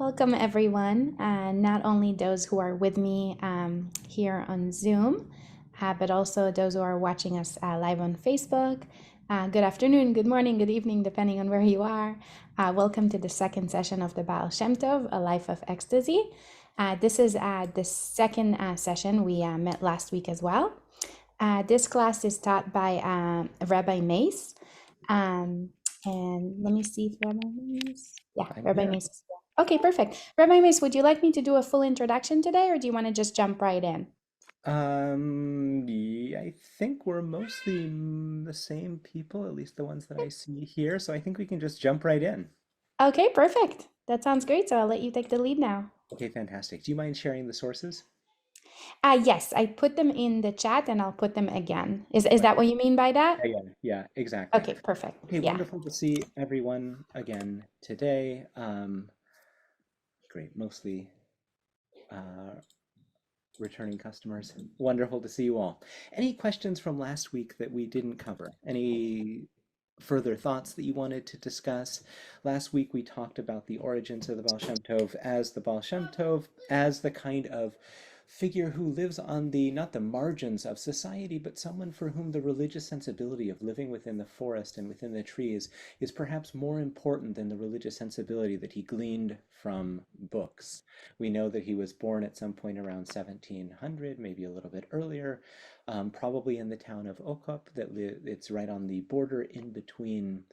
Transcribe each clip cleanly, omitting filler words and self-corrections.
Welcome, everyone, not only those who are with me here on Zoom, but also those who are watching us live on Facebook. Good afternoon, good morning, good evening, depending on where you are. Welcome to the second session of the Baal Shem Tov, A Life of Ecstasy. This is the second session. We met last week as well. This class is taught by Rabbi Mayse. And let me see if Rabbi Mayse. Yeah, Rabbi Mayse is here. Okay, perfect. Rabbi Mayse, would you like me to do a full introduction today, or do you want to just jump right in? Yeah, I think we're mostly the same people, at least the ones that I see here. So I think we can just jump right in. Okay, perfect. That sounds great. So I'll let you take the lead now. Okay, fantastic. Do you mind sharing the sources? Yes, I put them in the chat and I'll put them again. Is Right. that what you mean by that? Yeah, exactly. Okay, perfect. Okay, Yeah. wonderful to see everyone again today. Great, mostly uh, returning customers. Wonderful to see you all. Any questions from last week that we didn't cover? Any further thoughts that you wanted to discuss? Last week we talked about the origins of the Baal Shem Tov as the Baal Shem Tov, as the kind of figure who lives on the, not the margins of society, but someone for whom the religious sensibility of living within the forest and within the trees is perhaps more important than the religious sensibility that he gleaned from books. We know that he was born at some point around 1700, maybe a little bit earlier, probably in the town of Okop. It's right on the border in between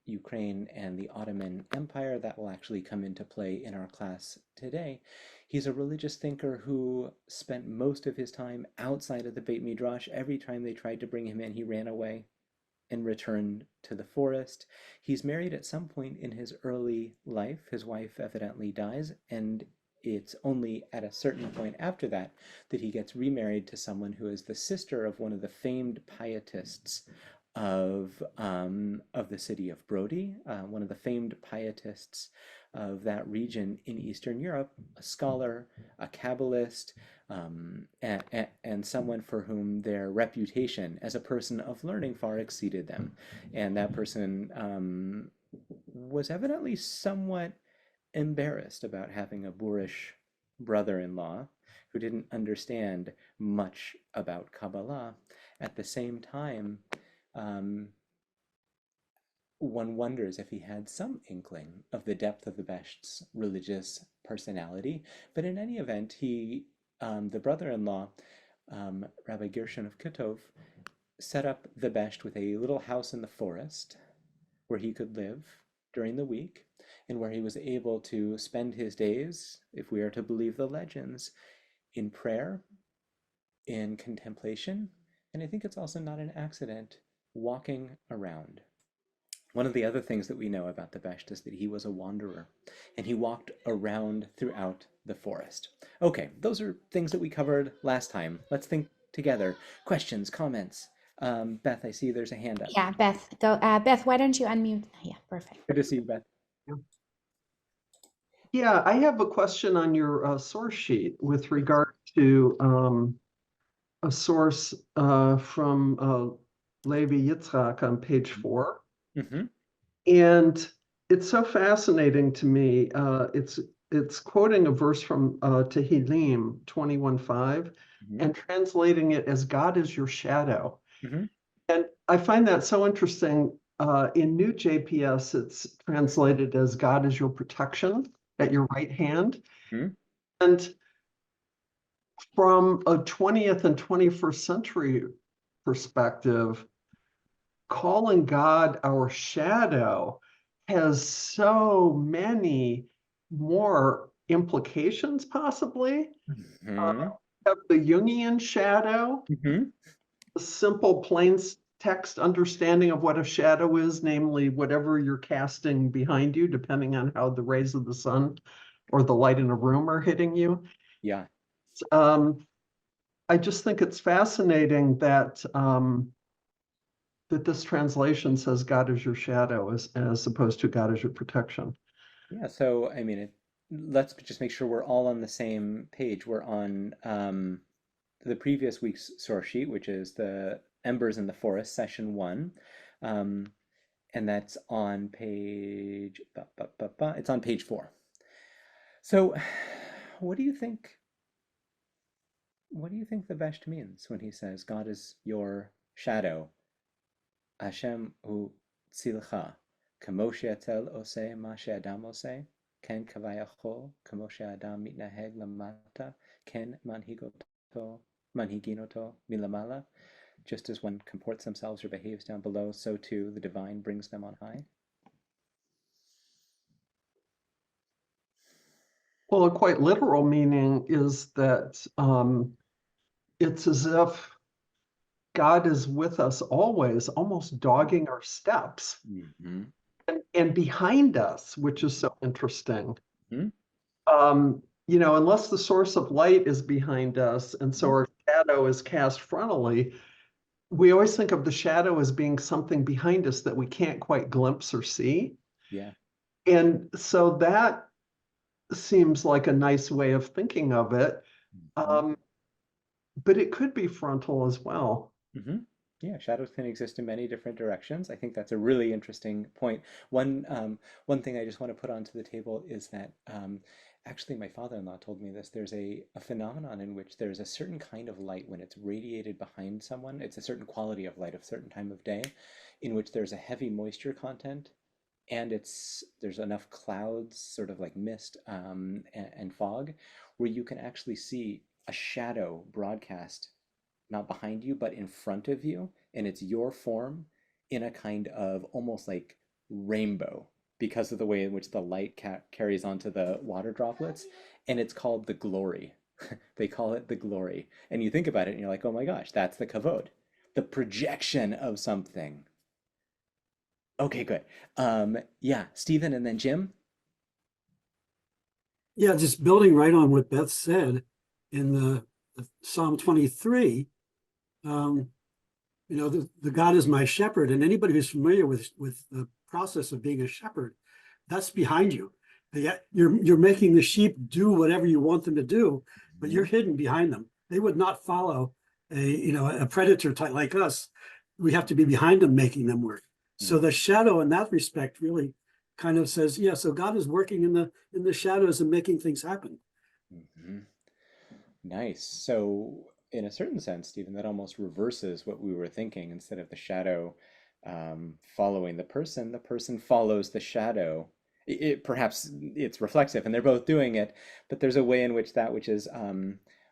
Ukraine and the Ottoman Empire. That will actually come into play in our class today. He's a religious thinker who spent most of his time outside of the Beit Midrash. Every time they tried to bring him in, he ran away and returned to the forest. He's married at some point in his early life. His wife evidently dies, and it's only at a certain point after that that he gets remarried to someone who is the sister of one of the famed pietists of the city of Brody, one of the famed pietists of that region in Eastern Europe, a scholar, a Kabbalist, and someone for whom their reputation as a person of learning far exceeded them. And that person was evidently somewhat embarrassed about having a boorish brother-in-law who didn't understand much about Kabbalah. At the same time, um, one wonders if he had some inkling of the depth of the Besht's religious personality. But in any event, the brother-in-law, Rabbi Gershon of Kitov, set up the Besht with a little house in the forest where he could live during the week and where he was able to spend his days, if we are to believe the legends, in prayer, in contemplation, and I think it's also not an accident, walking around. One of the other things that we know about the Besht is that he was a wanderer, and he walked around throughout the forest. Okay, those are things that we covered last time. Let's think together. Questions, comments? Beth, I see there's a hand up. Yeah, Beth, go. Beth, why don't you unmute? Yeah, perfect. Good to see you, Beth. Yeah. Yeah, I have a question on your source sheet with regard to a source from Levi Yitzhak on page 4. Mm-hmm. And it's so fascinating to me. It's quoting a verse from Tehillim 21:5 Mm-hmm. and translating it as God is your shadow. Mm-hmm. And I find that so interesting. In New JPS, it's translated as God is your protection at your right hand. Mm-hmm. And from a 20th and 21st century perspective, calling God our shadow has so many more implications, possibly. Uh, Mm-hmm. have the Jungian shadow, Mm-hmm. a simple plain text understanding of what a shadow is, namely whatever you're casting behind you, depending on how the rays of the sun or the light in a room are hitting you. Yeah. Um, I just think it's fascinating that that this translation says God is your shadow as opposed to God is your protection. Yeah, so I mean, let's just make sure we're all on the same page. We're on the previous week's source sheet, which is the Embers in the Forest, session 1. Um, and that's on page, it's on page 4. So, what do you think? What do you think the Vesht means when he says God is your shadow? Hashem hu tzilcha, kamo she'atel oseh ma she'adam oseh, ken kavayachol, kamo she'adam mitnaheg lamata, ken manhiginoto milamala. Just as one comports themselves or behaves down below, so too the divine brings them on high. Well, a quite literal meaning is that it's as if God is with us always, almost dogging our steps, Mm-hmm. and behind us, which is so interesting. Mm-hmm. Unless the source of light is behind us, and so our shadow is cast frontally, we always think of the shadow as being something behind us that we can't quite glimpse or see. Yeah. And so that seems like a nice way of thinking of it. Mm-hmm. But it could be frontal as well. Mm-hmm. Yeah, shadows can exist in many different directions. I think that's a really interesting point. One thing I just want to put onto the table is that actually my father-in-law told me this. There's a phenomenon in which there's a certain kind of light when it's radiated behind someone. It's a certain quality of light, of certain time of day, in which there's a heavy moisture content and there's enough clouds, sort of like mist and fog, where you can actually see a shadow broadcast not behind you, but in front of you, and it's your form in a kind of almost like rainbow because of the way in which the light carries onto the water droplets, and it's called the glory. They call it the glory. And you think about it and you're like, oh my gosh, that's the kavod, the projection of something. Okay, good. Yeah, Stephen and then Jim. Yeah, just building right on what Beth said in the Psalm 23, the God is my shepherd, and anybody who's familiar with the process of being a shepherd, that's behind you. You're making the sheep do whatever you want them to do, but you're hidden behind them. They would not follow a predator type like us. We have to be behind them, making them work. So the shadow in that respect really kind of says, yeah, so God is working in the shadows and making things happen. Mm-hmm. Nice. So, in a certain sense, Stephen, that almost reverses what we were thinking. Instead of the shadow following the person follows the shadow. Perhaps it's reflexive, and they're both doing it, but there's a way in which that which is,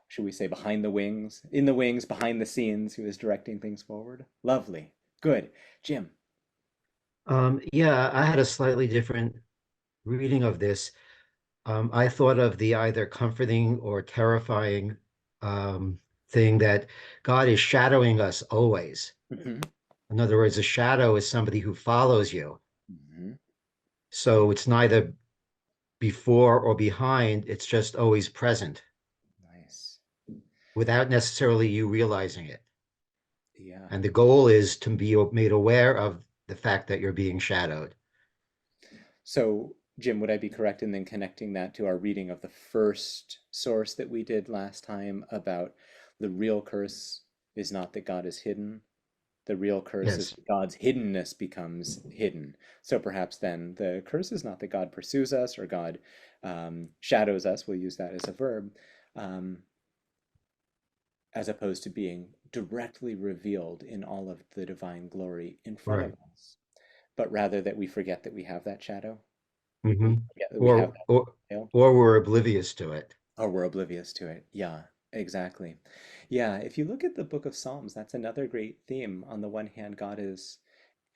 should we say, behind the wings, in the wings, behind the scenes, who is directing things forward. Lovely. Good. Jim. Yeah, I had a slightly different reading of this. I thought of the either comforting or terrifying thing that God is shadowing us always. Mm-hmm. In other words, a shadow is somebody who follows you. Mm-hmm. So it's neither before or behind, it's just always present Nice. without necessarily you realizing it. Yeah. And the goal is to be made aware of the fact that you're being shadowed. So, Jim, would I be correct in then connecting that to our reading of the first source that we did last time about the real curse is not that God is hidden. The real curse is Yes. that God's hiddenness becomes hidden. So perhaps then the curse is not that God pursues us or God shadows us, we'll use that as a verb, um, as opposed to being directly revealed in all of the divine glory in front of Right. us, but rather that we forget that we have that shadow. Mm-hmm. We forget that we have that veil. Or we're oblivious to it. Or we're oblivious to it. Yeah, exactly. Yeah, if you look at the book of Psalms, that's another great theme. On the one hand, God is,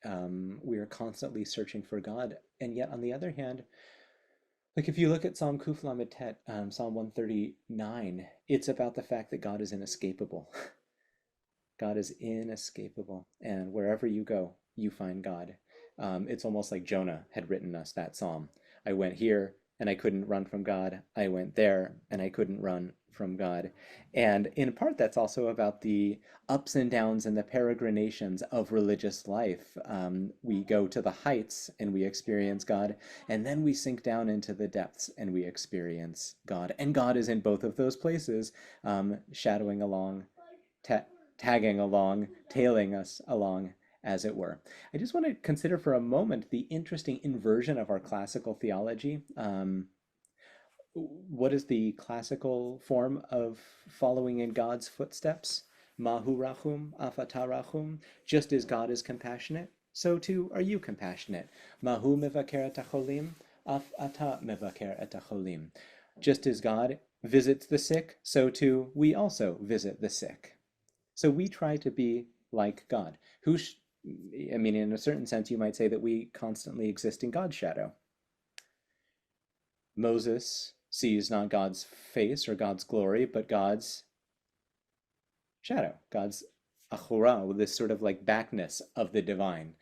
we are constantly searching for God. And yet, on the other hand, like if you look at Psalm Kuf Lamed Tet, Psalm 139, it's about the fact that God is inescapable. God is inescapable. And wherever you go, you find God. It's almost like Jonah had written us that psalm. I went here and I couldn't run from God. I went there and I couldn't run from God. And in part, that's also about the ups and downs and the peregrinations of religious life. We go to the heights and we experience God, and then we sink down into the depths and we experience God. And God is in both of those places, shadowing along, tagging along, tailing us along, as it were. I just want to consider for a moment the interesting inversion of our classical theology. what is the classical form of following in God's footsteps? Mahu rachum, afata rachum. Just as God is compassionate, so too are you compassionate. Mahu mevaker et hacholim, af ata mevaker et hacholim. Just as God visits the sick, so too we also visit the sick. So we try to be like God. I mean, in a certain sense, you might say that we constantly exist in God's shadow. Moses sees not God's face or God's glory, but God's shadow, God's achura, this sort of like backness of the divine.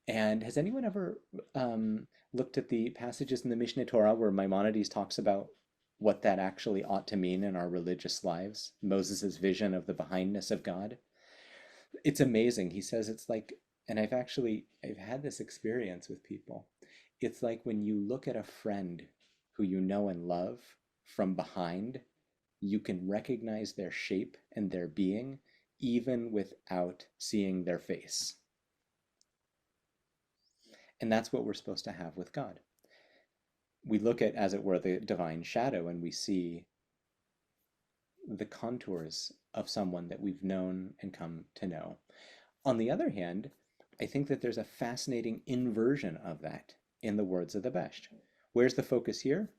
And has anyone ever looked at the passages in the Mishneh Torah where Maimonides talks about what that actually ought to mean in our religious lives? Moses' vision of the behindness of God. It's amazing. He says it's like, and I've had this experience with people. It's like when you look at a friend who you know and love from behind, you can recognize their shape and their being even without seeing their face. And that's what we're supposed to have with God. We look at, as it were, the divine shadow, and we see the contours of someone that we've known and come to know. On the other hand, I think that there's a fascinating inversion of that in the words of the Mezhbizh. Where's the focus here?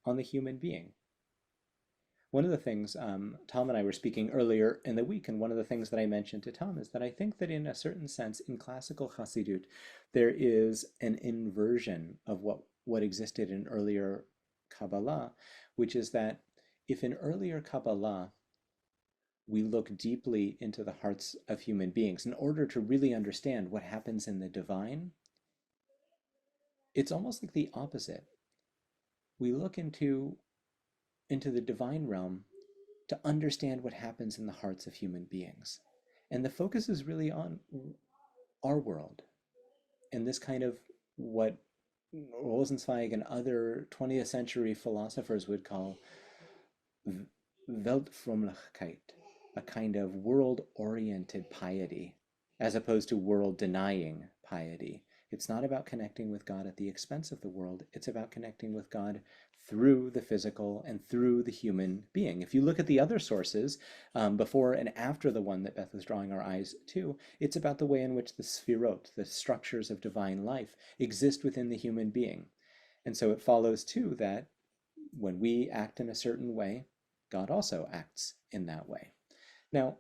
On the human being. One of the things, Tom and I were speaking earlier in the week, and one of the things that I mentioned to Tom is that I think that in a certain sense, in classical Hasidut, there is an inversion of what existed in earlier Kabbalah, which is that if in earlier Kabbalah, we look deeply into the hearts of human beings in order to really understand what happens in the divine, it's almost like the opposite. We look into the divine realm to understand what happens in the hearts of human beings. And the focus is really on our world and this kind of what Rosenzweig and other 20th century philosophers would call Weltfrömmlichkeit, a kind of world-oriented piety, as opposed to world-denying piety. It's not about connecting with God at the expense of the world. It's about connecting with God through the physical and through the human being. If you look at the other sources, before and after the one that Beth was drawing our eyes to, it's about the way in which the sphirot, the structures of divine life, exist within the human being. And so it follows too that when we act in a certain way, God also acts in that way. Now,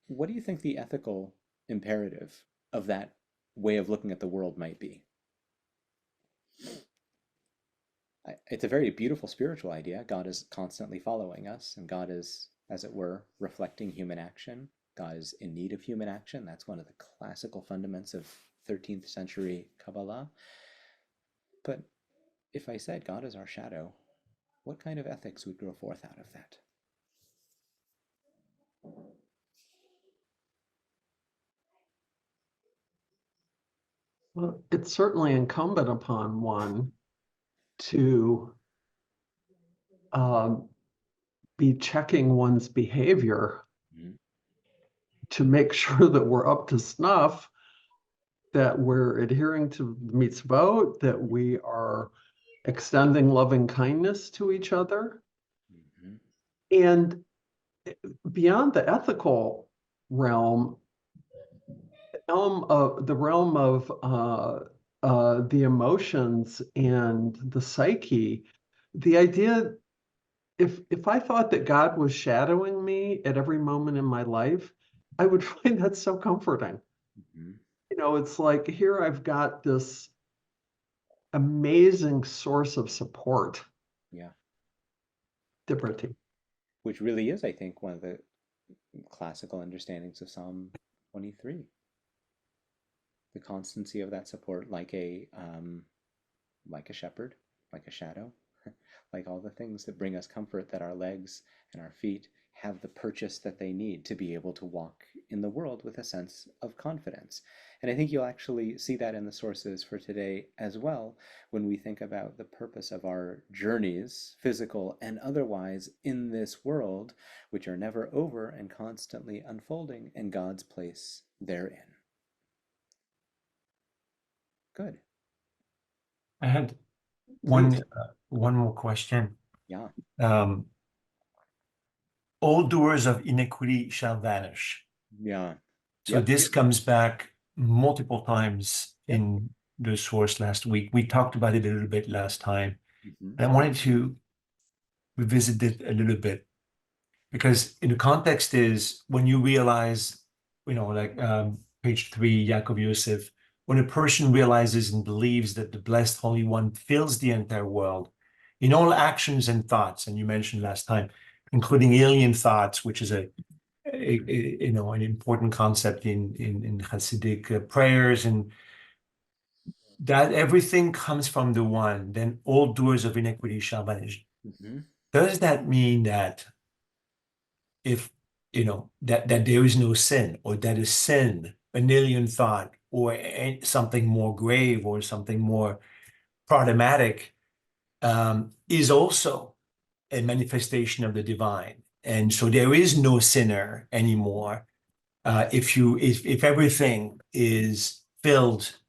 what do you think the ethical imperative of that way of looking at the world might be? It's a very beautiful spiritual idea. God is constantly following us, and God is, as it were, reflecting human action. God is in need of human action. That's one of the classical fundaments of 13th century Kabbalah. But if I said God is our shadow, what kind of ethics would grow forth out of that? Well, it's certainly incumbent upon one to be checking one's behavior to make sure that we're up to snuff, that we're adhering to the mitzvot, that we are extending loving kindness to each other. And beyond the ethical realm, the realm of the emotions and the psyche, the idea, if I thought that God was shadowing me at every moment in my life, I would find that so comforting. You know, it's like here I've got this amazing source of support. Yeah. Liberty. Which really is, I think, one of the classical understandings of Psalm 23. The constancy of that support, like a shepherd, like a shadow, like all the things that bring us comfort, that our legs and our feet have the purchase that they need to be able to walk in the world with a sense of confidence. And I think you'll actually see that in the sources for today as well, when we think about the purpose of our journeys, physical and otherwise, in this world, which are never over and constantly unfolding, and God's place therein. Good. And Please. One more question. Yeah. All doers of iniquity shall vanish. Yeah. So Yep. this comes back multiple times Yep. in the source last week. We talked about it a little bit last time. Mhm. I wanted to revisit it a little bit because in the context is when you realize, like page 3, Yaakov Yosef, when a person realizes and believes that the blessed Holy One fills the entire world in all actions and thoughts, and you mentioned last time, including alien thoughts, which is an important concept in Hasidic prayers, and that everything comes from the one, then all doers of iniquity shall vanish. Mhm. Does that mean that if that there is no sin, or that a sin, an alien thought, or something more grave or something more problematic is also a manifestation of the divine, and so there is no sinner anymore if everything is filled,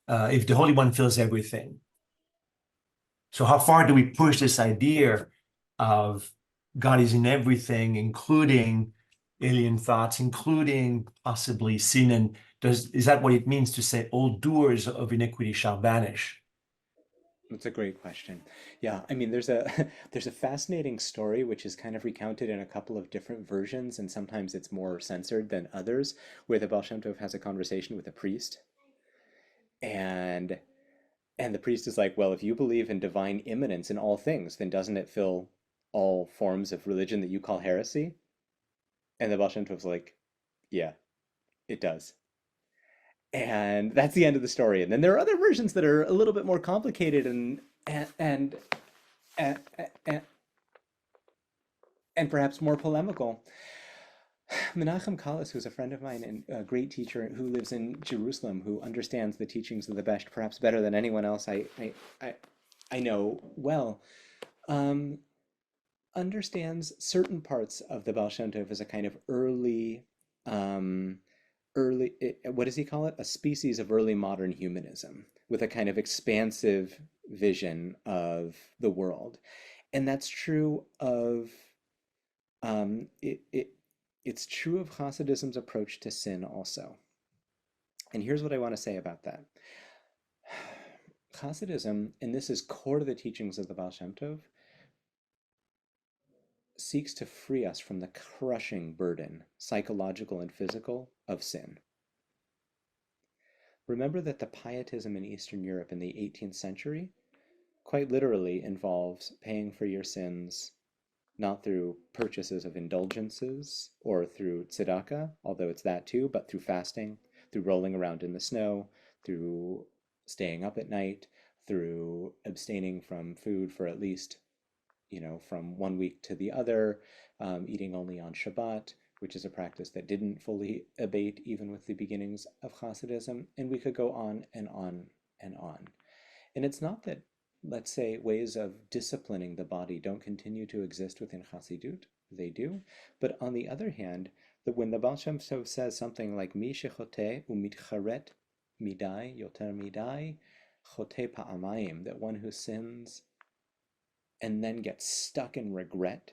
if the Holy One fills everything. So how far do we push this idea of God is in everything, including alien thoughts, including possibly sin? And is that what it means to say all doers of iniquity shall vanish? That's a great question. Yeah, I mean, there's a there's a fascinating story which is kind of recounted in a couple of different versions, and sometimes it's more censored than others, where the Baal Shem Tov has a conversation with a priest, and and the priest is like, well, if you believe in divine immanence in all things, then doesn't it fill all forms of religion that you call heresy? And the Baal Shem Tov's like, yeah, it does. And that's the end of the story. And then there are other versions that are a little bit more complicated and, and, and perhaps more polemical. Menachem Kallis, who's a friend of mine and a great teacher who lives in Jerusalem, who understands the teachings of the Besht perhaps better than anyone else I know well, understands certain parts of the Baal Shem Tov as a kind of what does he call it? A species of early modern humanism with a kind of expansive vision of the world. And that's true of it's true of Hasidism's approach to sin also. And here's what I want to say about that. Hasidism, and this is core to the teachings of the Baal Shem Tov, seeks to free us from the crushing burden, psychological and physical, of sin. Remember that the pietism in Eastern Europe in the 18th century quite literally involves paying for your sins not through purchases of indulgences or through tzedakah, although it's that too, but through fasting, through rolling around in the snow, through staying up at night, through abstaining from food for at least, from 1 week to the other, eating only on Shabbat, which is a practice that didn't fully abate even with the beginnings of Hasidism, and we could go on and on and on. And it's not that, let's say, ways of disciplining the body don't continue to exist within Hasidut. They do. But on the other hand, that when the Baal Shem Tov says something like Mi shechote umitcharet midai yoter midai chote pa'amayim, that one who sins and then gets stuck in regret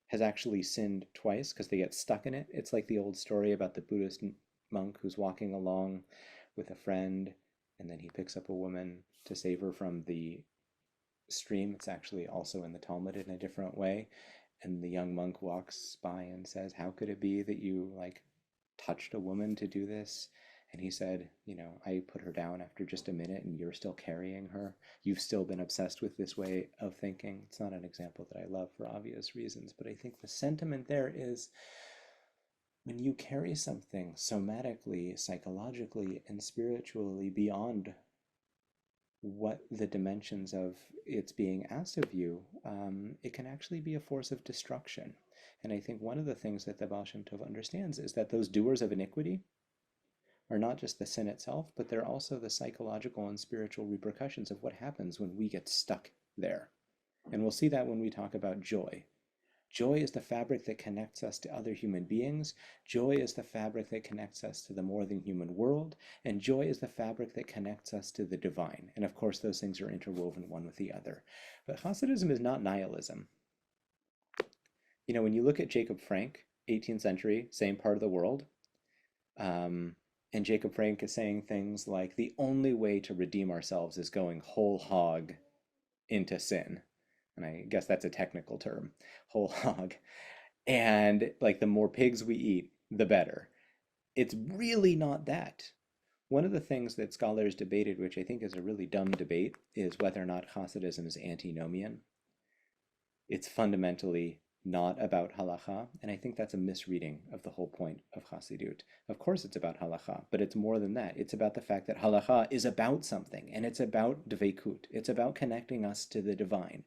has actually sinned twice because they get stuck in it. It's like the old story about the Buddhist monk who's walking along with a friend, and then he picks up a woman to save her from the stream. It's actually also in the Talmud in a different way. And the young monk walks by and says, how could it be that you touched a woman to do this? And he said, I put her down after just a minute and you're still carrying her. You've still been obsessed with this way of thinking. It's not an example that I love for obvious reasons, but I think the sentiment there is when you carry something somatically, psychologically, and spiritually beyond what the dimensions of it's being asked of you, it can actually be a force of destruction. And I think one of the things that the Baal Shem Tov understands is that those doers of iniquity are not just the sin itself, but they're also the psychological and spiritual repercussions of what happens when we get stuck there. And we'll see that when we talk about joy. Joy is the fabric that connects us to other human beings. Joy is the fabric that connects us to the more than human world. And joy is the fabric that connects us to the divine. And of course, those things are interwoven one with the other. But Hasidism is not nihilism. You know, when you look at Jacob Frank, 18th century, same part of the world, and Jacob Frank is saying things like, the only way to redeem ourselves is going whole hog into sin. And I guess that's a technical term, whole hog. And like the more pigs we eat, the better. It's really not that. One of the things that scholars debated, which I think is a really dumb debate, is whether or not Hasidism is antinomian. It's fundamentally not about halacha, and I think that's a misreading of the whole point of Hasidut. Of course it's about halacha, but it's more than that. It's about the fact that halacha is about something, and it's about dveikut. It's about connecting us to the divine.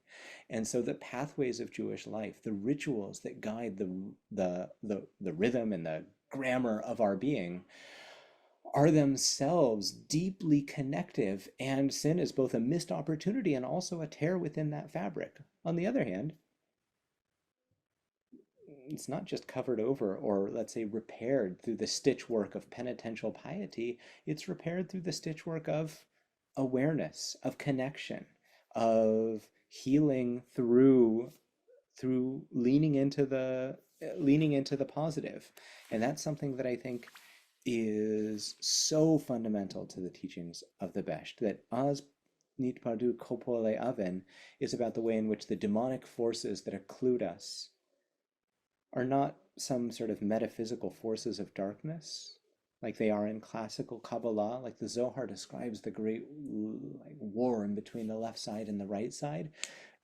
And so the pathways of Jewish life, the rituals that guide the rhythm and the grammar of our being, are themselves deeply connective, and sin is both a missed opportunity and also a tear within that fabric. On the other hand, it's not just covered over or, let's say, repaired through the stitchwork of penitential piety. It's repaired through the stitchwork of awareness, of connection, of healing through leaning into the positive. And that's something that I think is so fundamental to the teachings of the Besht, that Az Nitpardu Kopole Aven is about the way in which the demonic forces that occlude us are not some sort of metaphysical forces of darkness, like they are in classical Kabbalah. Like the Zohar describes the great war in between the left side and the right side.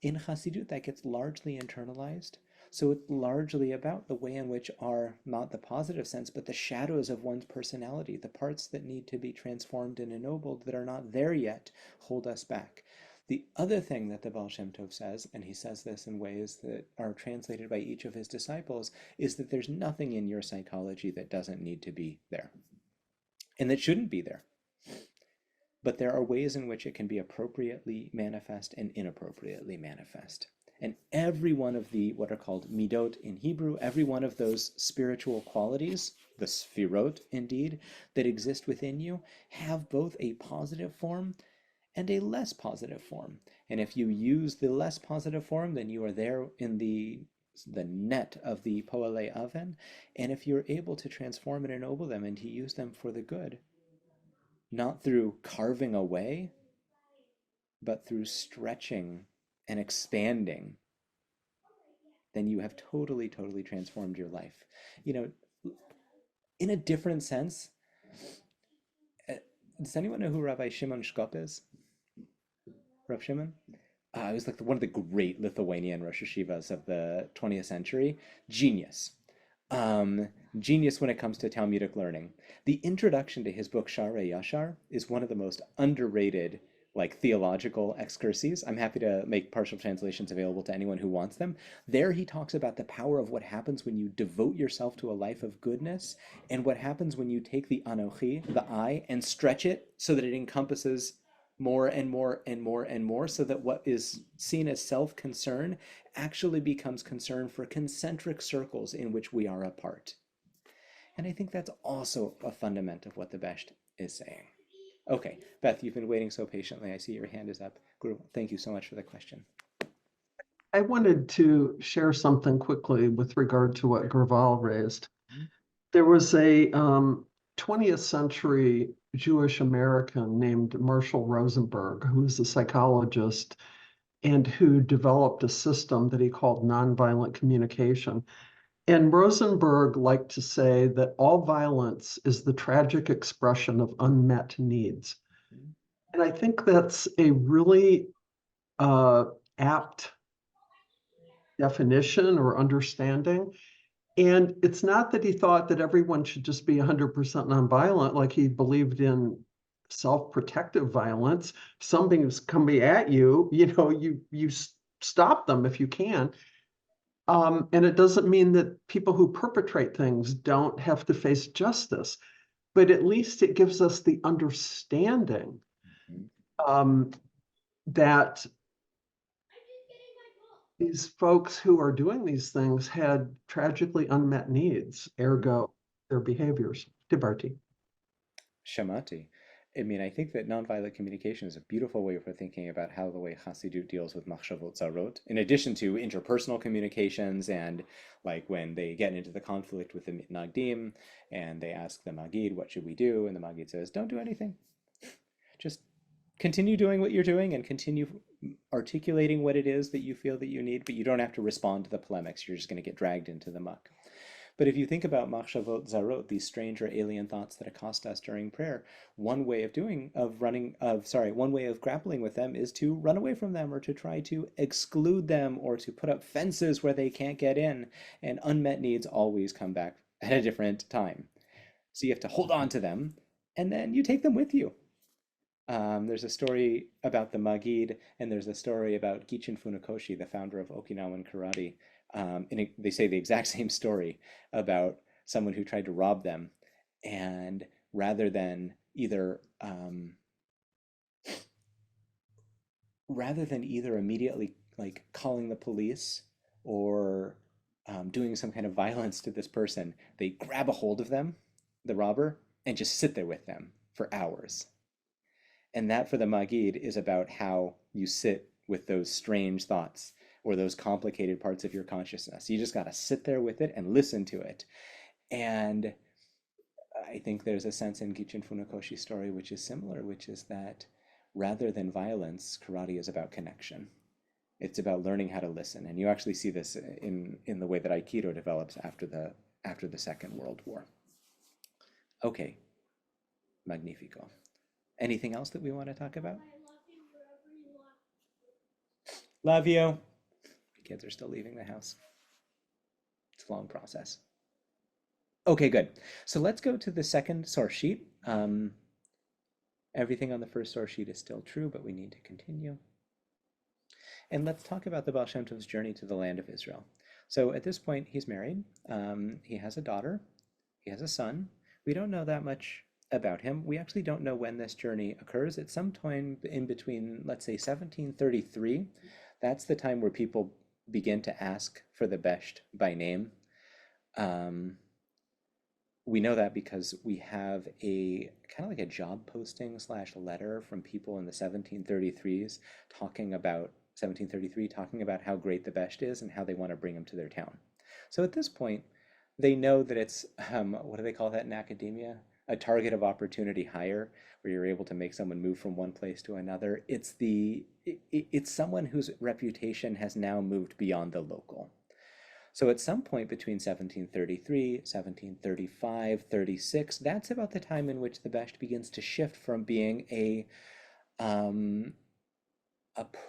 In Hasidut, that gets largely internalized. So it's largely about the way in which are not the positive sense, but the shadows of one's personality, the parts that need to be transformed and ennobled that are not there yet, hold us back. The other thing that the Baal Shem Tov says, and he says this in ways that are translated by each of his disciples, is that there's nothing in your psychology that doesn't need to be there, and that shouldn't be there. But there are ways in which it can be appropriately manifest and inappropriately manifest. And every one of the, what are called midot in Hebrew, every one of those spiritual qualities, the sfirot indeed, that exist within you, have both a positive form and a less positive form. And if you use the less positive form, then you are there in the net of the poale aven. And if you're able to transform and ennoble them and to use them for the good, not through carving away, but through stretching and expanding, then you have totally, totally transformed your life. You know, in a different sense, does anyone know who Rabbi Shimon Shkop is? Rav Shimon? He was like one of the great Lithuanian Rosh Hashivas of the 20th century. Genius. Genius when it comes to Talmudic learning. The introduction to his book Sharei Yashar is one of the most underrated theological excurses. I'm happy to make partial translations available to anyone who wants them. There he talks about the power of what happens when you devote yourself to a life of goodness, and what happens when you take the anochi, the I, and stretch it so that it encompasses more and more and more and more, so that what is seen as self-concern actually becomes concern for concentric circles in which we are a part. And I think that's also a fundament of what the Besht is saying. Okay, Beth, you've been waiting so patiently. I see your hand is up. Guru, thank you so much for the question. I wanted to share something quickly with regard to what Gurval raised. There was a 20th century Jewish American named Marshall Rosenberg, who was a psychologist and who developed a system that he called nonviolent communication. And Rosenberg liked to say that all violence is the tragic expression of unmet needs. And I think that's a really apt definition or understanding. And it's not that he thought that everyone should just be 100% nonviolent, like he believed in self-protective violence. If something's coming at you, you stop them if you can. And it doesn't mean that people who perpetrate things don't have to face justice, but at least it gives us the understanding that these folks who are doing these things had tragically unmet needs, ergo their behaviors. Tibarti. Shamati. I mean, I think that nonviolent communication is a beautiful way for thinking about how the way Hasidut deals with machshavot zarot, in addition to interpersonal communications and like when they get into the conflict with the mitnagdim and they ask the Magid, what should we do? And the Magid says, don't do anything. Just continue doing what you're doing and continue articulating what it is that you feel that you need, but you don't have to respond to the polemics. You're just going to get dragged into the muck. But if you think about machshavot zarot, these strange or alien thoughts that accost us during prayer, one way of grappling with them is to run away from them or to try to exclude them or to put up fences where they can't get in. And unmet needs always come back at a different time. So you have to hold on to them and then you take them with you. There's a story about the Magid, and there's a story about Gichin Funakoshi, the founder of Okinawan karate. They say the exact same story about someone who tried to rob them, and rather than either immediately like calling the police or doing some kind of violence to this person, they grab a hold of them, the robber, and just sit there with them for hours. And that for the Magid is about how you sit with those strange thoughts or those complicated parts of your consciousness. You just got to sit there with it and listen to it. And I think there's a sense in Gichin Funakoshi's story which is similar, which is that rather than violence, karate is about connection. It's about learning how to listen. And you actually see this in the way that Aikido develops after the Second World War. Okay, magnifico. Anything else that we want to talk about? Love you. Kids are still leaving the house. It's a long process. Okay, good. So let's go to the second source sheet. Everything on the first source sheet is still true, but we need to continue. And let's talk about the Baal Shem Tov's journey to the land of Israel. So at this point, he's married. He has a daughter. He has a son. We don't know that much about him. We actually don't know when this journey occurs. It's sometime in between, let's say, 1733. That's the time where people begin to ask for the Besht by name. We know that because we have a kind of like a job posting / letter from people in the 1733s talking about how great the Besht is and how they want to bring him to their town. So at this point, they know that it's, what do they call that in academia? A target of opportunity hire, where you're able to make someone move from one place to another. It's someone whose reputation has now moved beyond the local. So at some point between 1733, 1735, 36, that's about the time in which the Besht begins to shift from being a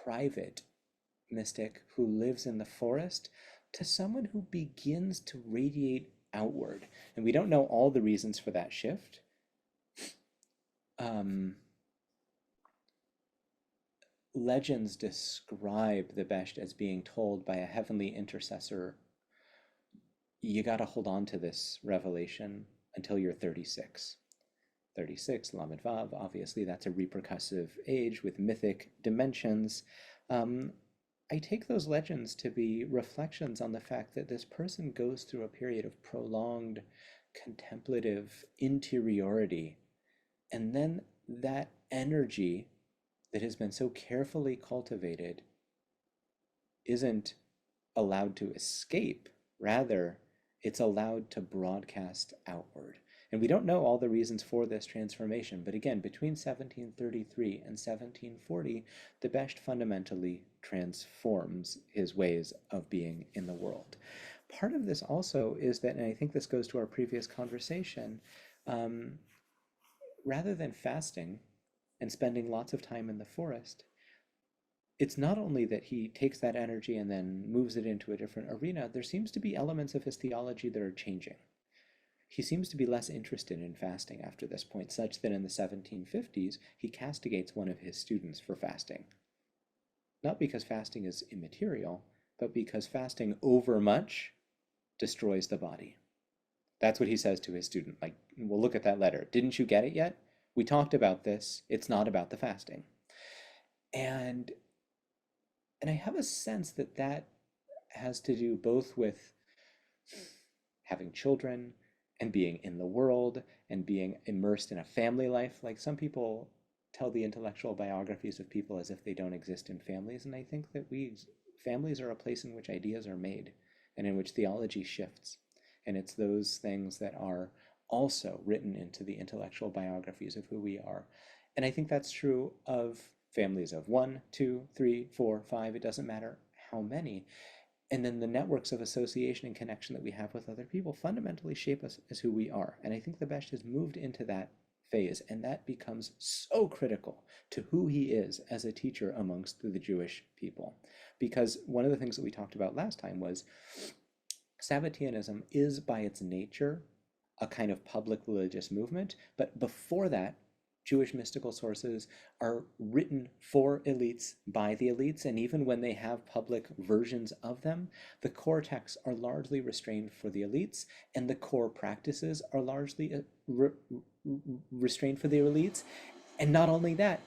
private mystic who lives in the forest to someone who begins to radiate outward. And we don't know all the reasons for that shift. Legends describe the Besht as being told by a heavenly intercessor, you got to hold on to this revelation until you're 36. 36, Lamed Vav, obviously that's a repercussive age with mythic dimensions. I take those legends to be reflections on the fact that this person goes through a period of prolonged contemplative interiority, and then that energy that has been so carefully cultivated isn't allowed to escape. Rather, it's allowed to broadcast outward. And we don't know all the reasons for this transformation, but again, between 1733 and 1740, the Besht fundamentally transforms his ways of being in the world. Part of this also is that, and I think this goes to our previous conversation, rather than fasting and spending lots of time in the forest, it's not only that he takes that energy and then moves it into a different arena, there seems to be elements of his theology that are changing. He seems to be less interested in fasting after this point, such that in the 1750s, he castigates one of his students for fasting. Not because fasting is immaterial, but because fasting overmuch destroys the body. That's what he says to his student. Like, well, look at that letter. Didn't you get it yet? We talked about this. It's not about the fasting. And I have a sense that has to do both with having children and being in the world and being immersed in a family life. Like some people tell the intellectual biographies of people as if they don't exist in families, and I think that families are a place in which ideas are made and in which theology shifts. And it's those things that are also written into the intellectual biographies of who we are. And I think that's true of families of one, two, three, four, five, it doesn't matter how many. And then the networks of association and connection that we have with other people fundamentally shape us as who we are. And I think the Besht has moved into that phase, and that becomes so critical to who he is as a teacher amongst the Jewish people. Because one of the things that we talked about last time was Sabbateanism is by its nature a kind of public religious movement, but before that, Jewish mystical sources are written for elites by the elites, and even when they have public versions of them, the core texts are largely restrained for the elites, and the core practices are largely restrained for the elites. And not only that,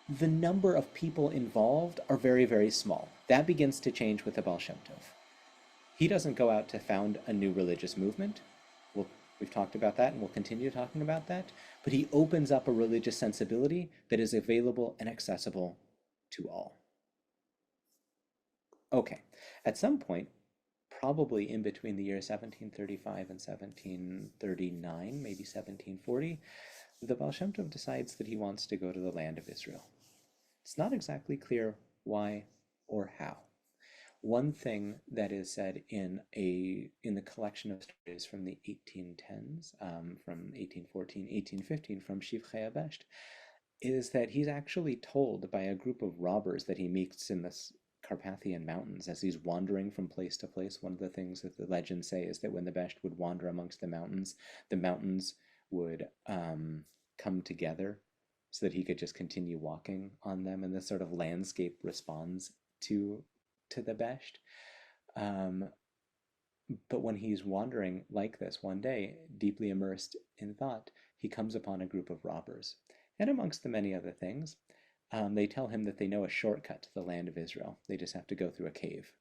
the number of people involved are very, very small. That begins to change with the Baal Shem Tov. He doesn't go out to found a new religious movement. We've talked about that and we'll continue talking about that, but he opens up a religious sensibility that is available and accessible to all. Okay, at some point, probably in between the year 1735 and 1739, maybe 1740, the Baal Shem Tov decides that he wants to go to the land of Israel. It's not exactly clear why or how. One thing that is said in the collection of stories from the 1810s, from 1814, 1815, from Shivchei Abesht, is that he's actually told by a group of robbers that he meets in the Carpathian Mountains as he's wandering from place to place. One of the things that the legends say is that when the Besht would wander amongst the mountains would come together so that he could just continue walking on them, and this sort of landscape responds to the Besht. But when he's wandering like this one day, deeply immersed in thought, he comes upon a group of robbers. And amongst the many other things, they tell him that they know a shortcut to the land of Israel. They just have to go through a cave.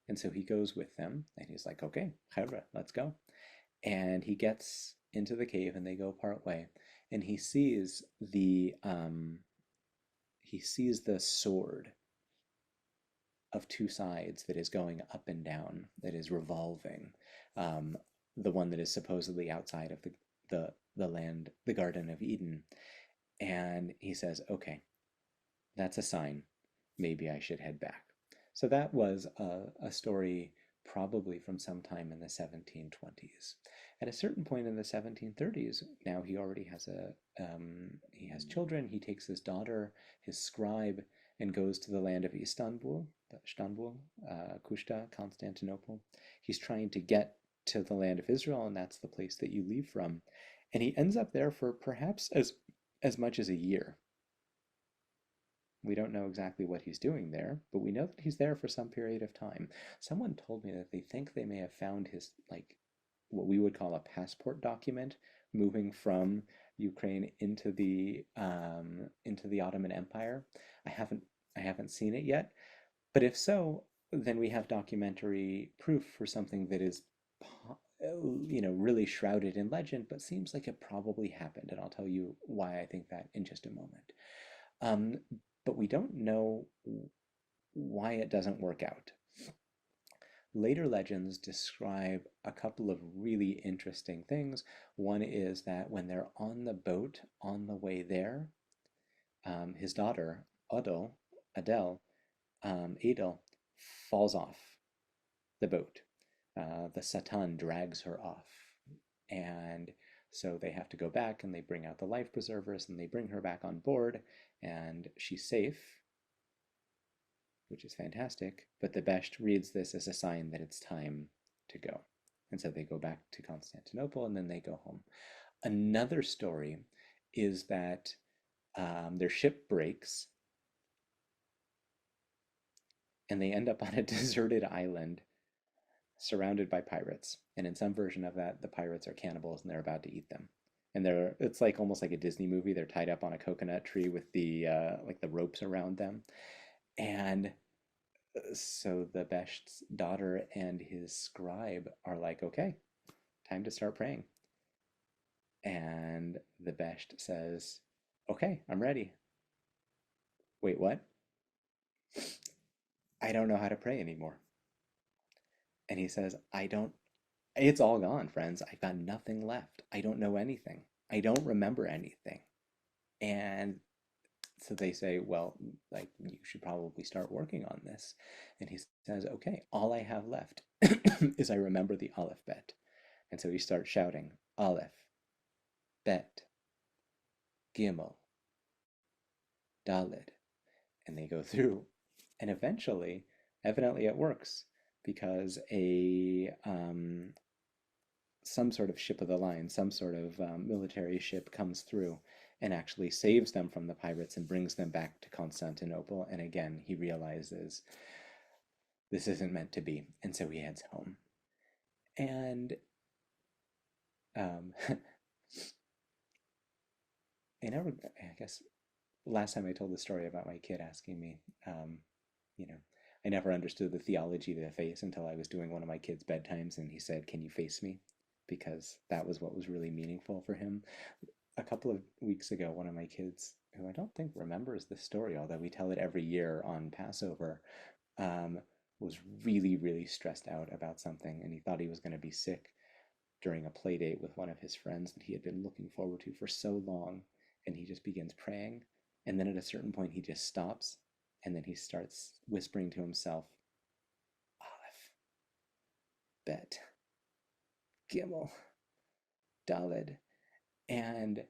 And so he goes with them, and he's like, okay, chevra, let's go. And he gets into the cave, and they go part way, and he sees the sword of two sides that is going up and down, that is revolving, the one that is supposedly outside of the land, the Garden of Eden. And he says, okay, that's a sign. Maybe I should head back. So that was a story probably from sometime in the 1720s. At a certain point in the 1730s, now he already has he has children. He takes his daughter, his scribe, and goes to the land of Istanbul, Kushta, Constantinople. He's trying to get to the land of Israel, and that's the place that you leave from. And he ends up there for perhaps as much as a year. We don't know exactly what he's doing there, but we know that he's there for some period of time. Someone told me that they think they may have found his, like, what we would call a passport document moving from Ukraine into the Ottoman Empire. I haven't seen it yet, but if so, then we have documentary proof for something that is, really shrouded in legend, but seems like it probably happened, and I'll tell you why I think that in just a moment. But we don't know why it doesn't work out. Later legends describe a couple of really interesting things. One is that when they're on the boat on the way there, his daughter, Adele, falls off the boat. The Satan drags her off. And so they have to go back and they bring out the life preservers and they bring her back on board, and she's safe, which is fantastic. But the Besht reads this as a sign that it's time to go. And so they go back to Constantinople and then they go home. Another story is that their ship breaks and they end up on a deserted island surrounded by pirates. And in some version of that, the pirates are cannibals and they're about to eat them. And it's like almost like a Disney movie. They're tied up on a coconut tree with the ropes around them. And So the Besht's daughter and his scribe are like, okay, time to start praying. And the Besht says, okay, I'm ready. Wait, what? I don't know how to pray anymore. And he says, it's all gone, friends. I've got nothing left. I don't know anything. I don't remember anything. And so they say, well, like, you should probably start working on this. And he says, okay, all I have left is I remember the Aleph Bet. And so he starts shouting, Aleph, Bet, Gimel, Daled. And they go through. And eventually, evidently it works because some sort of ship of the line, some sort of military ship comes through and actually saves them from the pirates and brings them back to Constantinople. And again, he realizes this isn't meant to be. And so he heads home. And I guess last time I told the story about my kid asking me, I never understood the theology of the face until I was doing one of my kids' bedtimes, and he said, "Can you face me?" Because that was what was really meaningful for him. A couple of weeks ago, one of my kids, who I don't think remembers this story, although we tell it every year on Passover, was really, really stressed out about something, and he thought he was going to be sick during a play date with one of his friends that he had been looking forward to for so long, and he just begins praying, and then at a certain point he just stops, and then he starts whispering to himself, Aleph, Bet, Gimel, Daled, and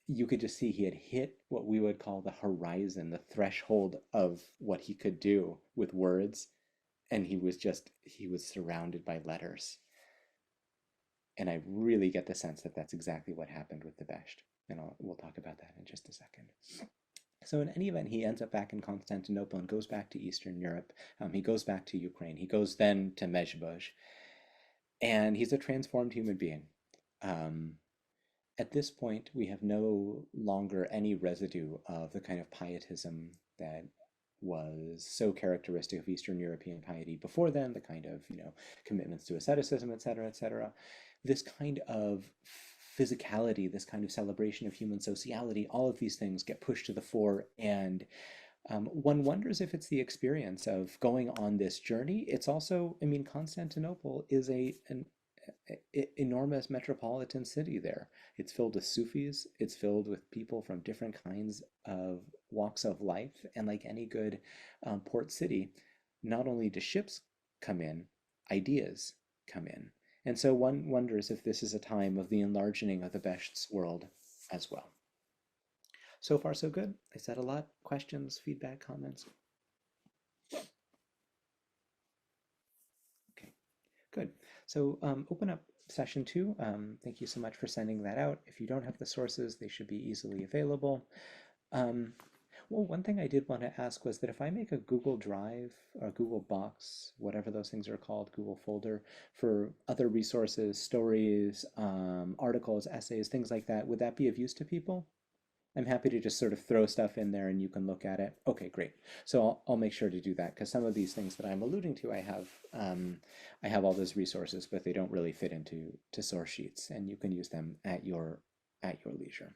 you could just see he had hit what we would call the horizon, the threshold of what he could do with words, and he was surrounded by letters. And I really get the sense that that's exactly what happened with the Besht. And we'll talk about that in just a second. So in any event, he ends up back in Constantinople and goes back to Eastern Europe. He goes back to Ukraine. He goes then to Mezhbizh. And he's a transformed human being. At this point, we have no longer any residue of the kind of pietism that was so characteristic of Eastern European piety before then, the kind of, commitments to asceticism, etc., etc. This kind of physicality, this kind of celebration of human sociality, all of these things get pushed to the fore, and one wonders if it's the experience of going on this journey. It's also, Constantinople is an enormous metropolitan city there. It's filled with Sufis, it's filled with people from different kinds of walks of life, and like any good port city, not only do ships come in, ideas come in. And so one wonders if this is a time of the enlarging of the Besht's world as well. So far, so good. I said a lot. Questions, feedback, comments? Okay, good. So open up session 2. Thank you so much for sending that out. If you don't have the sources, they should be easily available. Well, one thing I did want to ask was that if I make a Google Drive or Google Box, whatever those things are called, Google folder, for other resources, stories, articles, essays, things like that, would that be of use to people? I'm happy to just sort of throw stuff in there and you can look at it. Okay, great. So I'll make sure to do that, because some of these things that I'm alluding to, I have all those resources, but they don't really fit into source sheets, and you can use them at your leisure.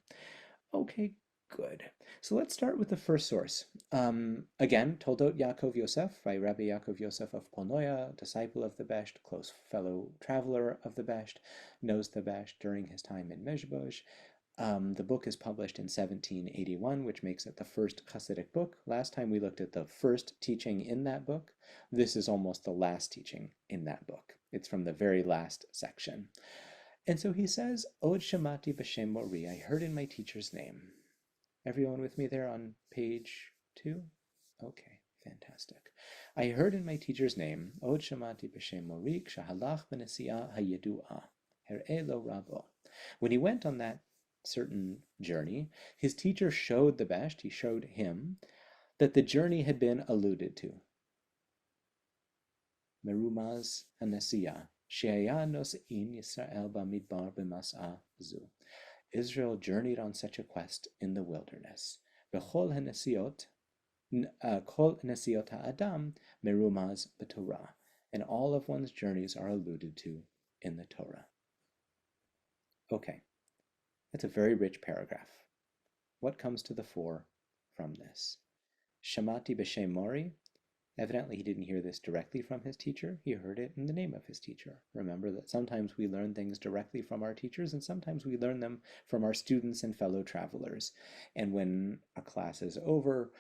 Okay, good. So let's start with the first source. Again, Toldot Yaakov Yosef by Rabbi Yaakov Yosef of Polnoya, disciple of the Besht, close fellow traveler of the Besht, knows the Besht during his time in Mezhbizh. The book is published in 1781, which makes it the first Hasidic book. Last time we looked at the first teaching in that book. This is almost the last teaching in that book. It's from the very last section. And so he says, Od Shemati B'Shem Mori, I heard in my teacher's name. Everyone with me there on page 2? Okay, fantastic. I heard in my teacher's name, Od Shemati B'Shem Mori, Kshahalach B'Nesiah HaYedu'ah, Her'elo Rabo. When he went on that certain journey, his teacher showed the Besht, he showed him, that the journey had been alluded to. Merumaz HaNesiah, She'aya Nos'in Yisra'el Bamidbar B'Mas'a Zu. Israel journeyed on such a quest in the wilderness. Bechol HaNesiot, Kol nesiot ha'adam merumaz b'Torah, and all of one's journeys are alluded to in the Torah. Okay, that's a very rich paragraph. What comes to the fore from this? Shamati b'shem mori. Evidently, he didn't hear this directly from his teacher. He heard it in the name of his teacher. Remember that sometimes we learn things directly from our teachers, and sometimes we learn them from our students and fellow travelers. And when a class is over,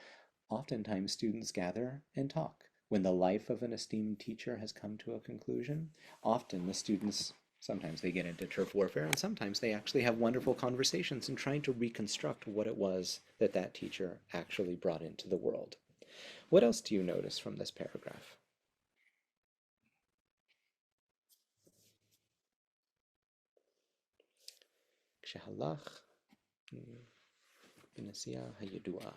oftentimes students gather and talk. When the life of an esteemed teacher has come to a conclusion, often the students, sometimes they get into turf warfare, and sometimes they actually have wonderful conversations in trying to reconstruct what it was that that teacher actually brought into the world. What else do you notice from this paragraph? Kshehalach b'nesiya hayidua.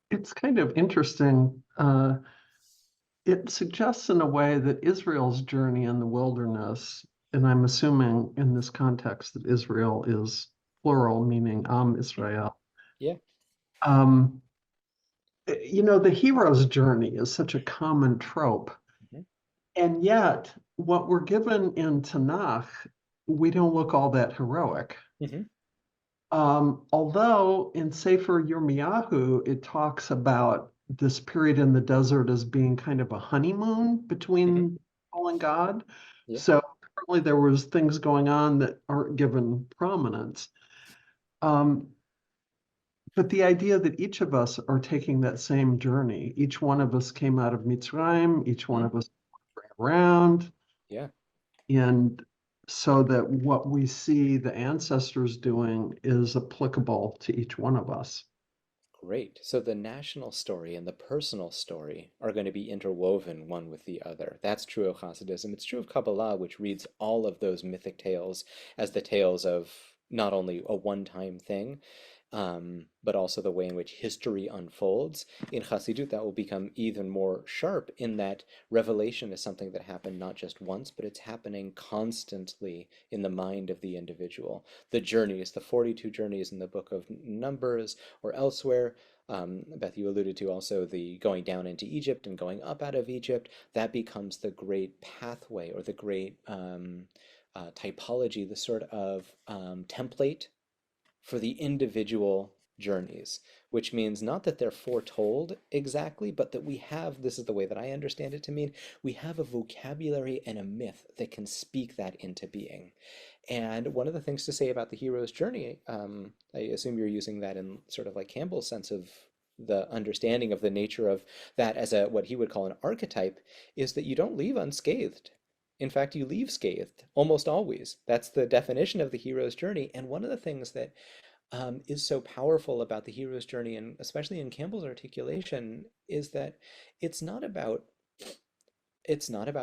It's kind of interesting. It suggests in a way that Israel's journey in the wilderness, and I'm assuming in this context that Israel is plural, meaning Israel. Yeah. The hero's journey is such a common trope. Mhm. And yet, what we're given in Tanakh, we don't look all that heroic. Mhm. Although in Sefer Yirmiyahu, it talks about this period in the desert as being kind of a honeymoon between people and God. Yeah. So apparently there was things going on that aren't given prominence. But the idea that each of us are taking that same journey, each one of us came out of Mitzrayim, each one of us ran around, Yeah. and so that what we see the ancestors doing is applicable to each one of us. Great. So the national story and the personal story are going to be interwoven one with the other. That's true of Hasidism. It's true of Kabbalah, which reads all of those mythic tales as the tales of not only a one-time thing, but also the way in which history unfolds. In Hasidut, that will become even more sharp in that revelation is something that happened not just once, but it's happening constantly in the mind of the individual. The journeys, the 42 journeys in the book of Numbers or elsewhere, Beth, you alluded to also the going down into Egypt and going up out of Egypt, that becomes the great pathway or the great typology, the sort of template for the individual journeys, which means not that they're foretold exactly, but that we have, this is the way that I understand it to mean, we have a vocabulary and a myth that can speak that into being. And one of the things to say about the hero's journey, I assume you're using that in sort of like Campbell's sense of the understanding of the nature of that as a what he would call an archetype, is that you don't leave unscathed. In fact, you leave scathed almost always. That's the definition of the hero's journey. And one of the things that is so powerful about the hero's journey, and especially in Campbell's articulation, is that it's not about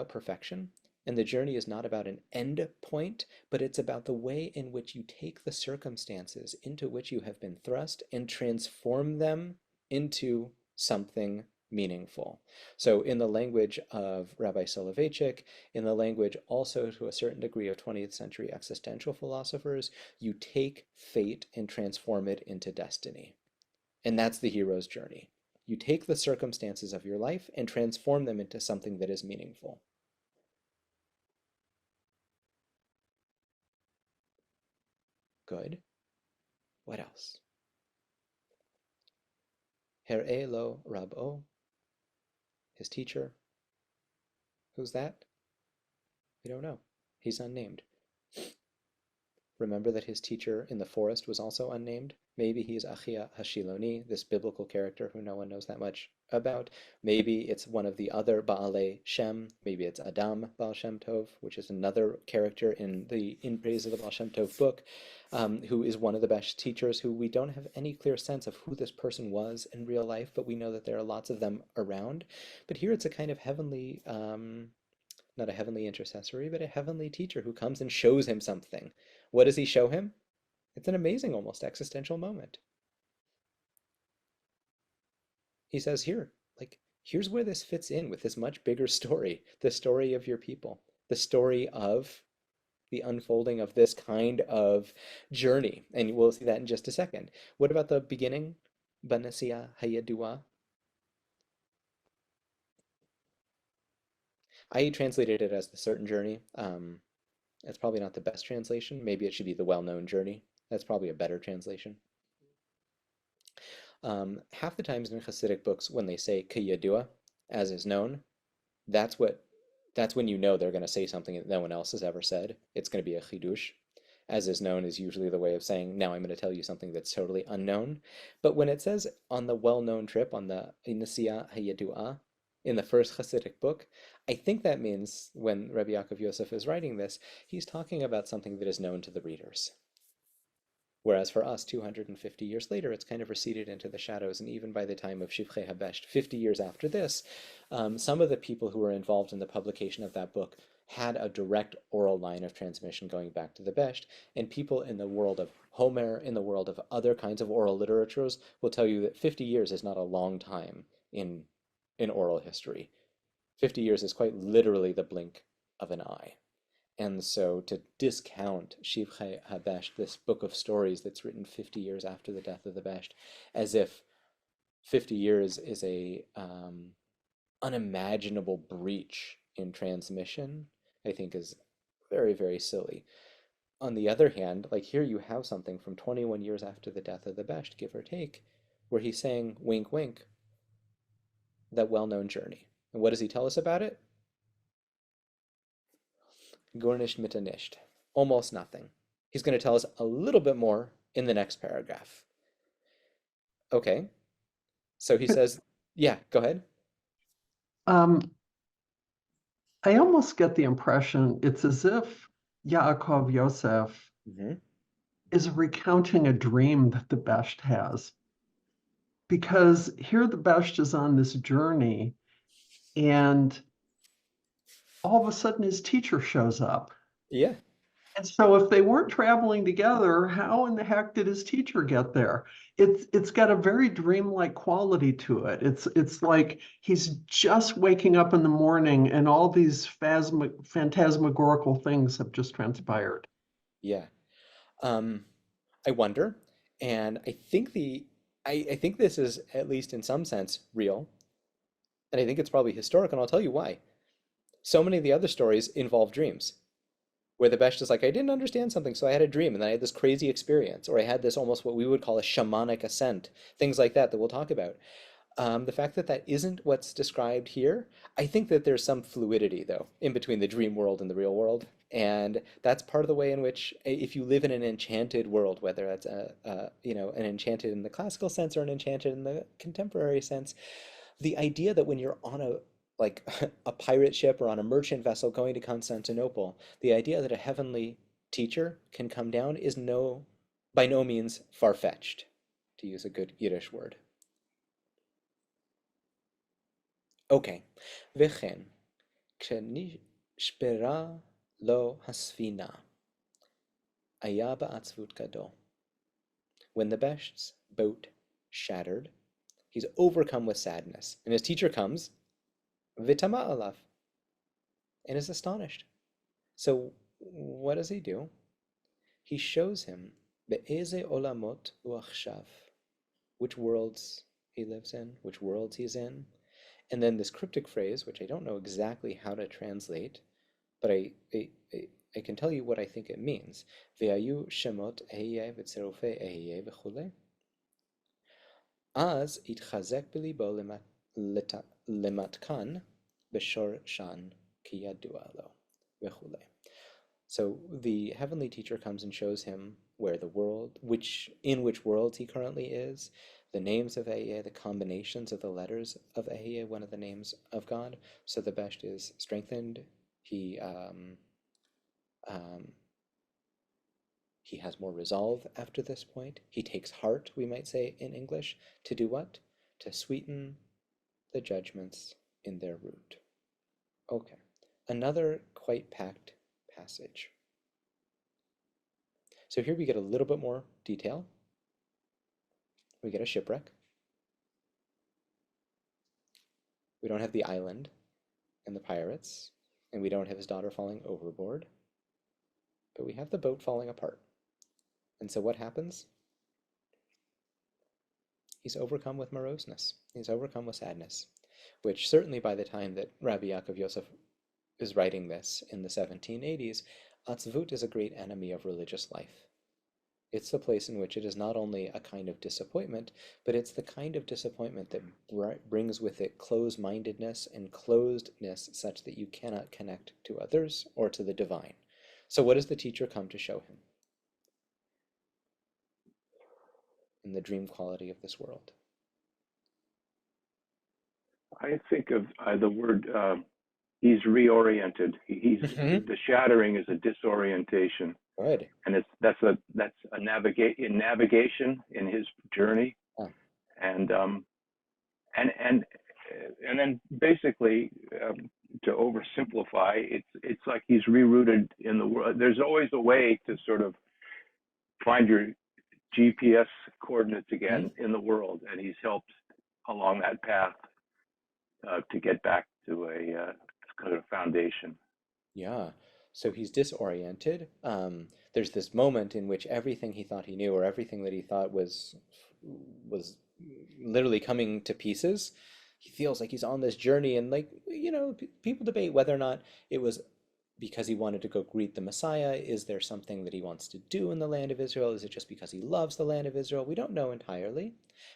perfection, and the journey is not about an end point, but it's about the way in which you take the circumstances into which you have been thrust and transform them into something meaningful. So in the language of Rabbi Soloveitchik, in the language also to a certain degree of 20th century existential philosophers, you take fate and transform it into destiny. And that's the hero's journey. You take the circumstances of your life and transform them into something that is meaningful. Good. What else? Her'elo Rab'o, his teacher. Who's that? We don't know. He's unnamed. Remember that his teacher in the forest was also unnamed? Maybe he's Achia Hashiloni, this biblical character who no one knows that much about. Maybe it's one of the other Baalei Shem. Maybe it's Adam Baal Shem Tov, which is another character in the In Praise of the Baal Shem Tov book, who is one of the best teachers who we don't have any clear sense of who this person was in real life, but we know that there are lots of them around. But here it's a kind of heavenly, not a heavenly intercessory, but a heavenly teacher who comes and shows him something. What does he show him? It's an amazing, almost existential moment. He says, here, like, here's where this fits in with this much bigger story, the story of your people, the story of the unfolding of this kind of journey. And we'll see that in just a second. What about the beginning? Banasiya Hayadua. I translated it as the certain journey. It's probably not the best translation. Maybe it should be the well-known journey. That's probably a better translation. Half the times in Hasidic books, when they say kiyadua, as is known, that's when you know they're going to say something that no one else has ever said. It's going to be a chidush. As is known is usually the way of saying, now I'm going to tell you something that's totally unknown. But when it says on the well-known trip, on the Inasiya Hayadua, in the first Hasidic book, I think that means when Rabbi Yaakov Yosef is writing this, he's talking about something that is known to the readers. Whereas for us, 250 years later, it's kind of receded into the shadows. And even by the time of Shivchei HaBesht, 50 years after this, some of the people who were involved in the publication of that book had a direct oral line of transmission going back to the Besht. And people in the world of Homer, in the world of other kinds of oral literatures, will tell you that 50 years is not a long time in oral history. 50 years is quite literally the blink of an eye. And so to discount Shivchei HaBesht, this book of stories that's written 50 years after the death of the Besht, as if 50 years is a unimaginable breach in transmission, I think is very, very silly. On the other hand, like here you have something from 21 years after the death of the Besht, give or take, where he's saying, wink, wink, that well-known journey. And what does he tell us about it? Gornisht mitanisht, almost nothing. He's going to tell us a little bit more in the next paragraph. Okay, so he says, yeah, go ahead. I almost get the impression it's as if Yaakov Yosef is recounting a dream that the Besht has. Because here the Besht is on this journey, and all of a sudden his teacher shows up. Yeah. And so if they weren't traveling together, how in the heck did his teacher get there? It's got a very dreamlike quality to it. It's like he's just waking up in the morning and all these phantasmagorical things have just transpired. Yeah. I wonder, and I think I think this is at least in some sense real, and I think it's probably historic, and I'll tell you why. So many of the other stories involve dreams, where the Besht is like, I didn't understand something, so I had a dream, and then I had this crazy experience, or I had this almost what we would call a shamanic ascent, things like that we'll talk about. The fact that that isn't what's described here, I think that there's some fluidity, though, in between the dream world and the real world. And that's part of the way in which, if you live in an enchanted world, whether that's an enchanted in the classical sense or an enchanted in the contemporary sense, the idea that when you're on like a pirate ship or on a merchant vessel going to Constantinople, the idea that a heavenly teacher can come down is by no means far-fetched, to use a good Yiddish word. Okay, וכן, כשנשברה לו הספינה, היה בעצבות גדול. When the Besht's boat shattered, he's overcome with sadness, and his teacher comes, v'tama alav, and is astonished. So what does he do? He shows him be'eze olamot u'achshav, which worlds he lives in, which worlds he's in. And then this cryptic phrase, which I don't know exactly how to translate, but I can tell you what I think it means. Ve'ayu shemot ehye v'tzerufe ehye v'chule. Az itchazek b'libo lematkan b'shor shan ki yadua lo v'chule. So the heavenly teacher comes and shows him where the world, in which worlds he currently is, the names of Ehyeh, the combinations of the letters of Ehyeh, one of the names of God. So the Besht is strengthened. He has more resolve after this point. He takes heart, we might say in English, to do what? To sweeten the judgments in their root. Okay, another quite packed passage. So here we get a little bit more detail. We get a shipwreck. We don't have the island and the pirates, and we don't have his daughter falling overboard. but we have the boat falling apart. And so what happens? He's overcome with moroseness. He's overcome with sadness, which certainly by the time that Rabbi Yaakov Yosef is writing this in the 1780s, atzvut is a great enemy of religious life. It's the place in which it is not only a kind of disappointment, but it's the kind of disappointment that brings with it closed-mindedness and closedness such that you cannot connect to others or to the divine. So what does the teacher come to show him? In the dream quality of this world. I think of the word, he's reoriented. The shattering is a disorientation. Good. And that's a navigation in his journey. Oh. And then basically, to oversimplify, it's like he's rerouted in the world. There's always a way to sort of find your GPS coordinates again in the world, and he's helped along that path to get back to a kind of foundation. Yeah. So he's disoriented. There's this moment in which everything he thought he knew, or everything that he thought was literally coming to pieces. He feels like he's on this journey, and like, people debate whether or not it was because he wanted to go greet the Messiah. Is there something that he wants to do in the land of Israel? Is it just because he loves the land of Israel? We don't know entirely,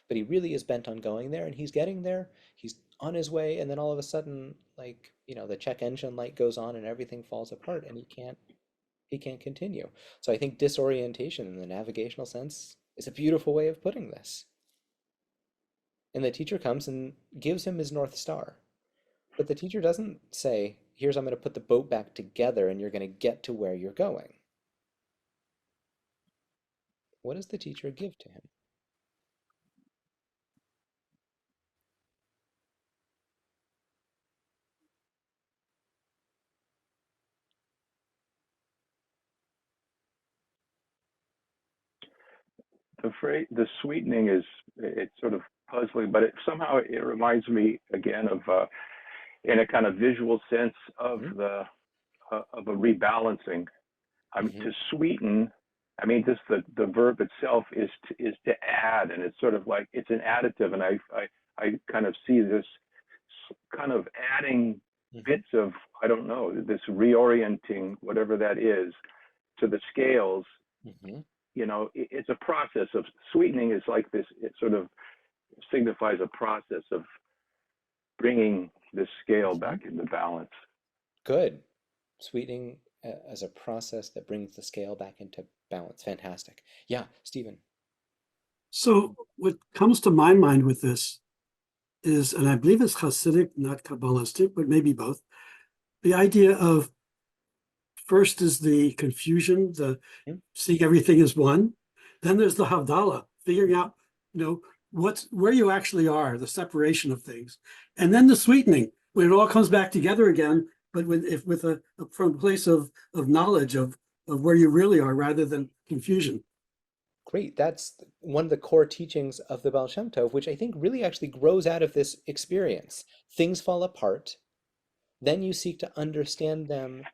but he really is bent on going there, and he's getting there. He's on his way, and then all of a sudden, like, the check engine light goes on and everything falls apart, and he can't continue. So I think disorientation in the navigational sense is a beautiful way of putting this. And the teacher comes and gives him his North Star. But the teacher doesn't say, here's, I'm going to put the boat back together and you're going to get to where you're going. What does the teacher give to him? The sweetening it's sort of puzzling, but somehow it reminds me again of, in a kind of visual sense, of of a rebalancing. To sweeten. I mean, just the verb itself is to add, and it's sort of like it's an additive, and I kind of see this kind of adding bits of, I don't know, this reorienting, whatever that is, to the scales. It's a process of sweetening. Is like this. It sort of signifies a process of bringing this scale back into balance. Good. Sweetening as a process that brings the scale back into balance. Fantastic. Yeah, Stephen. So what comes to my mind with this is, and I believe it's Hasidic, not Kabbalistic, but maybe both, the idea of first is the confusion, the seeing everything as one. Then there's the Havdalah, figuring out, where you actually are, the separation of things. And then the sweetening, when it all comes back together again, but from a place of knowledge of where you really are rather than confusion. Great. That's one of the core teachings of the Baal Shem Tov, which I think really actually grows out of this experience. Things fall apart. Then you seek to understand them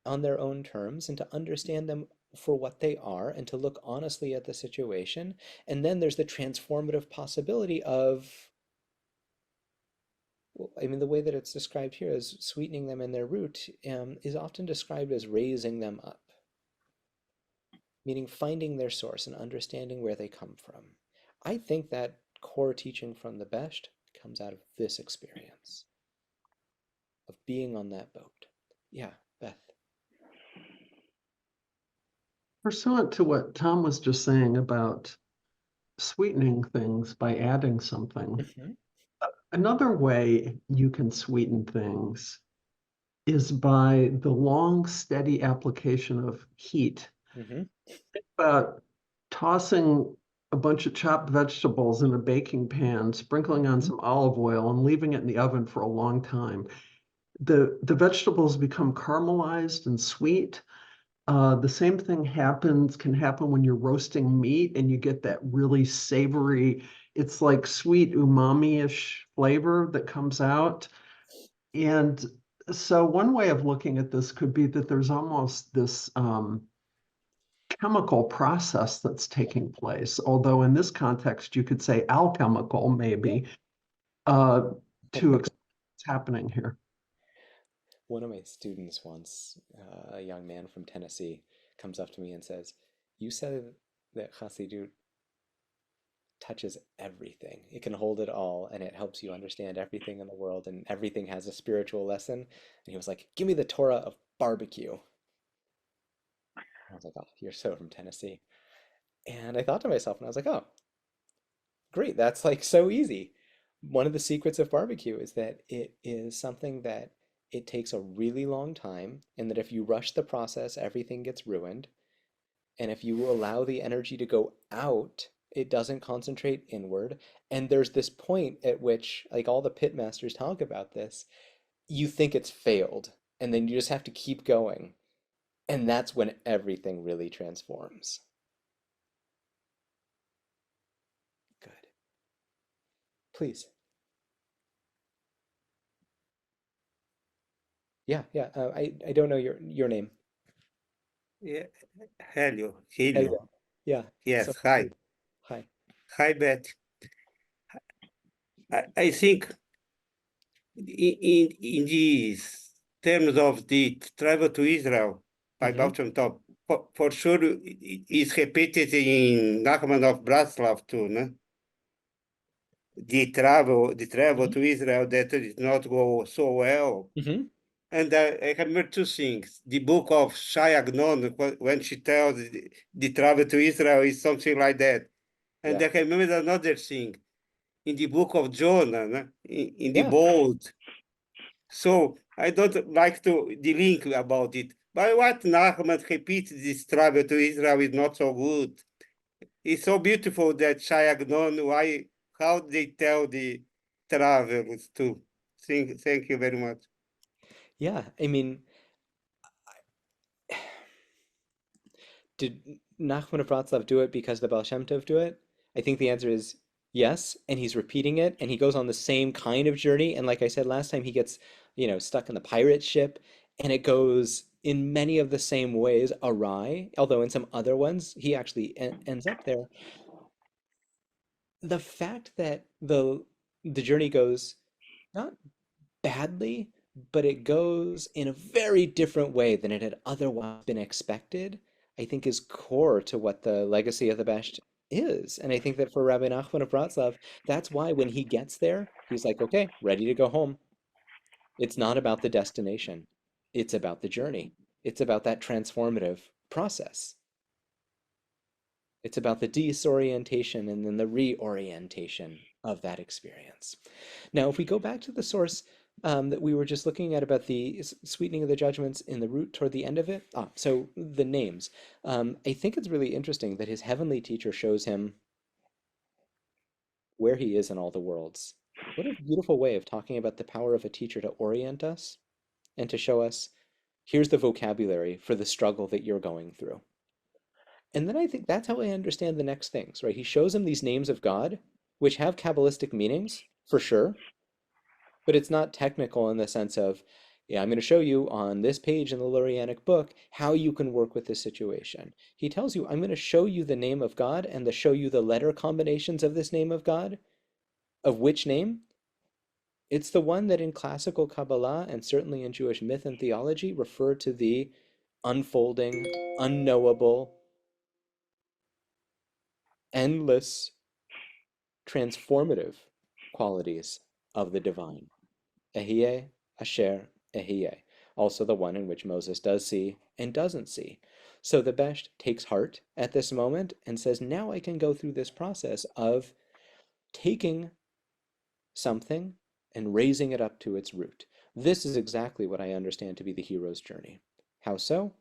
on their own terms and to understand them for what they are and to look honestly at the situation. And then there's the transformative possibility of, the way that it's described here as sweetening them in their root is often described as raising them up, meaning finding their source and understanding where they come from. I think that core teaching from the Besht comes out of this experience of being on that boat. Yeah, Beth. Pursuant to what Tom was just saying about sweetening things by adding something, another way you can sweeten things is by the long, steady application of heat. Think about tossing a bunch of chopped vegetables in a baking pan, sprinkling on some olive oil, and leaving it in the oven for a long time. The vegetables become caramelized and sweet. The same thing can happen when you're roasting meat and you get that really savory, it's like sweet umami-ish flavor that comes out. And so one way of looking at this could be that there's almost this chemical process that's taking place. Although in this context, you could say alchemical, maybe, to explain what's happening here. One of my students once, a young man from Tennessee, comes up to me and says, "You said that Hasidut touches everything. It can hold it all, and it helps you understand everything in the world, and everything has a spiritual lesson." And he was like, "Give me the Torah of barbecue." I was like, "Oh, you're so from Tennessee." And I thought to myself, and I was like, "Oh, great, that's like so easy." One of the secrets of barbecue is that it is something that it takes a really long time, and that if you rush the process, everything gets ruined. And if you allow the energy to go out, it doesn't concentrate inward. And there's this point at which, like all the pit masters talk about this, you think it's failed, and then you just have to keep going. And that's when everything really transforms. Good. Please. Yeah, yeah. I don't know your name. Yeah, Helio. Elio. Yeah. So Yes, hi. hi. Hi, Beth. I think in these terms of the travel to Israel by Mm-hmm. Shem Tov, for sure is repeated in Nachman of Bratslav too, no? The travel Mm-hmm. to Israel that did not go so well. Mm-hmm. And I remember two things. The book of Shai Agnon, when she tells the travel to Israel is something like that. And Yeah. I remember another thing in the book of Jonah, no? In the Yeah. boat. So I don't like to the link about it. But what Nachman repeats this travel to Israel is not so good. It's so beautiful that Shai Agnon, how they tell the travelers too. Thank you very much. Yeah. I mean, did Nachman of Wroclaw do it because the Baal Shem Tov do it? I think the answer is yes, and he's repeating it, and he goes on the same kind of journey. And like I said last time, he gets, stuck in the pirate ship, and it goes in many of the same ways awry, although in some other ones, he actually ends up there. The fact that the journey goes not badly, but it goes in a very different way than it had otherwise been expected, I think is core to what the legacy of the Best is. And I think that for Rabbi Nachman of Bratslav, that's why when he gets there, he's like, okay, ready to go home. It's not about the destination, it's about the journey, it's about that transformative process. It's about the disorientation and then the reorientation of that experience. Now, if we go back to the source that we were just looking at about the sweetening of the judgments in the root toward the end of it, so the names. I think it's really interesting that his heavenly teacher shows him where he is in all the worlds. What a beautiful way of talking about the power of a teacher to orient us and to show us, here's the vocabulary for the struggle that you're going through. And then I think that's how I understand the next things, right? He shows him these names of God, which have Kabbalistic meanings, for sure, but it's not technical in the sense of, yeah, I'm going to show you on this page in the Lurianic book how you can work with this situation. He tells you, I'm going to show you the name of God and to show you the letter combinations of this name of God. Of which name? It's the one that in classical Kabbalah and certainly in Jewish myth and theology refer to the unfolding, unknowable, endless, transformative qualities of the divine. Ehyeh, Asher, Ehyeh. Also the one in which Moses does see and doesn't see. So the Besht takes heart at this moment and says, now I can go through this process of taking something and raising it up to its root. This is exactly what I understand to be the hero's journey. How so?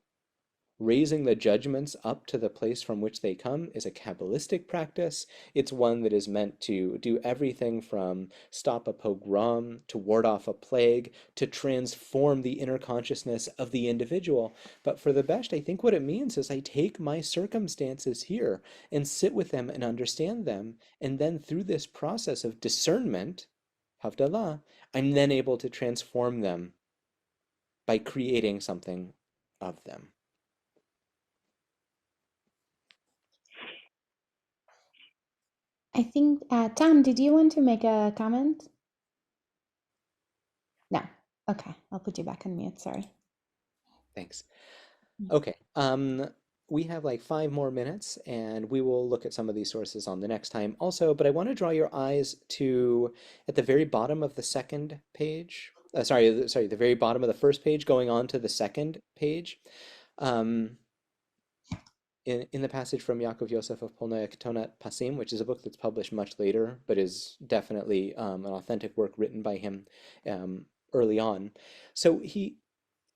Raising the judgments up to the place from which they come is a Kabbalistic practice. It's one that is meant to do everything from stop a pogrom, to ward off a plague, to transform the inner consciousness of the individual. But for the Besht, I think what it means is I take my circumstances here and sit with them and understand them. And then through this process of discernment, Havdalah, I'm then able to transform them by creating something of them. I think, Tom, did you want to make a comment? No. Okay, I'll put you back on mute. Sorry. Thanks. Okay. We have like 5 more minutes, and we will look at some of these sources on the next time also, but I want to draw your eyes to at the very bottom of the second page. Sorry, the very bottom of the first page going on to the second page. Um, in the passage from Yaakov Yosef of Polnoe Ketonat Pasim, which is a book that's published much later, but is definitely an authentic work written by him early on. So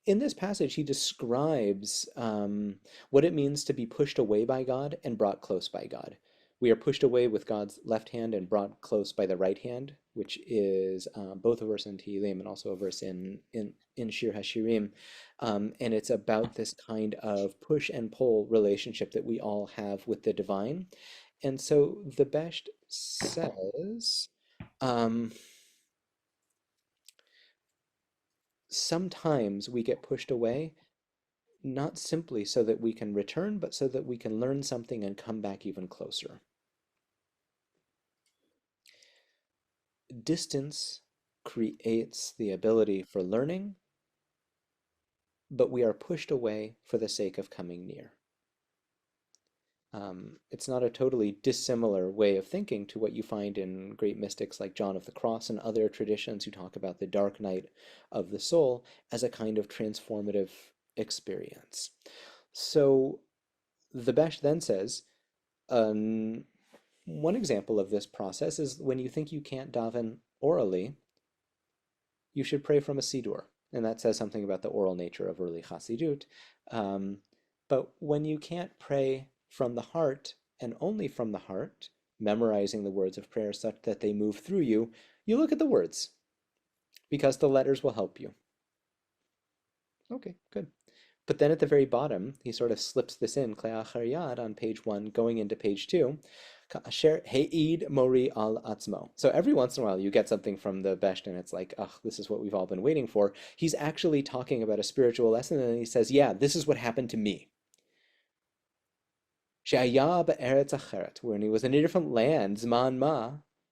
in this passage, he describes what it means to be pushed away by God and brought close by God. We are pushed away with God's left hand and brought close by the right hand, which is both a verse in Tehillim and also a verse in Shir HaShirim. And it's about this kind of push and pull relationship that we all have with the divine. And so the Besht says, sometimes we get pushed away, not simply so that we can return, but so that we can learn something and come back even closer. Distance creates the ability for learning, but we are pushed away for the sake of coming near. It's not a totally dissimilar way of thinking to what you find in great mystics like John of the Cross and other traditions who talk about the dark night of the soul as a kind of transformative experience. So the Besh then says, one example of this process is when you think you can't daven orally, you should pray from a siddur. And that says something about the oral nature of early Hasidut. But when you can't pray from the heart and only from the heart, memorizing the words of prayer such that they move through you, you look at the words because the letters will help you. Okay, good. But then at the very bottom, he sort of slips this in, Kle'achar on page 1, going into page 2, Asher He'id Mori al Atzmo. So every once in a while you get something from the Besht and it's like, oh, this is what we've all been waiting for. He's actually talking about a spiritual lesson and he says, yeah, this is what happened to me. She'aya be'eretz acheret, when he was in a different land, Zman ma,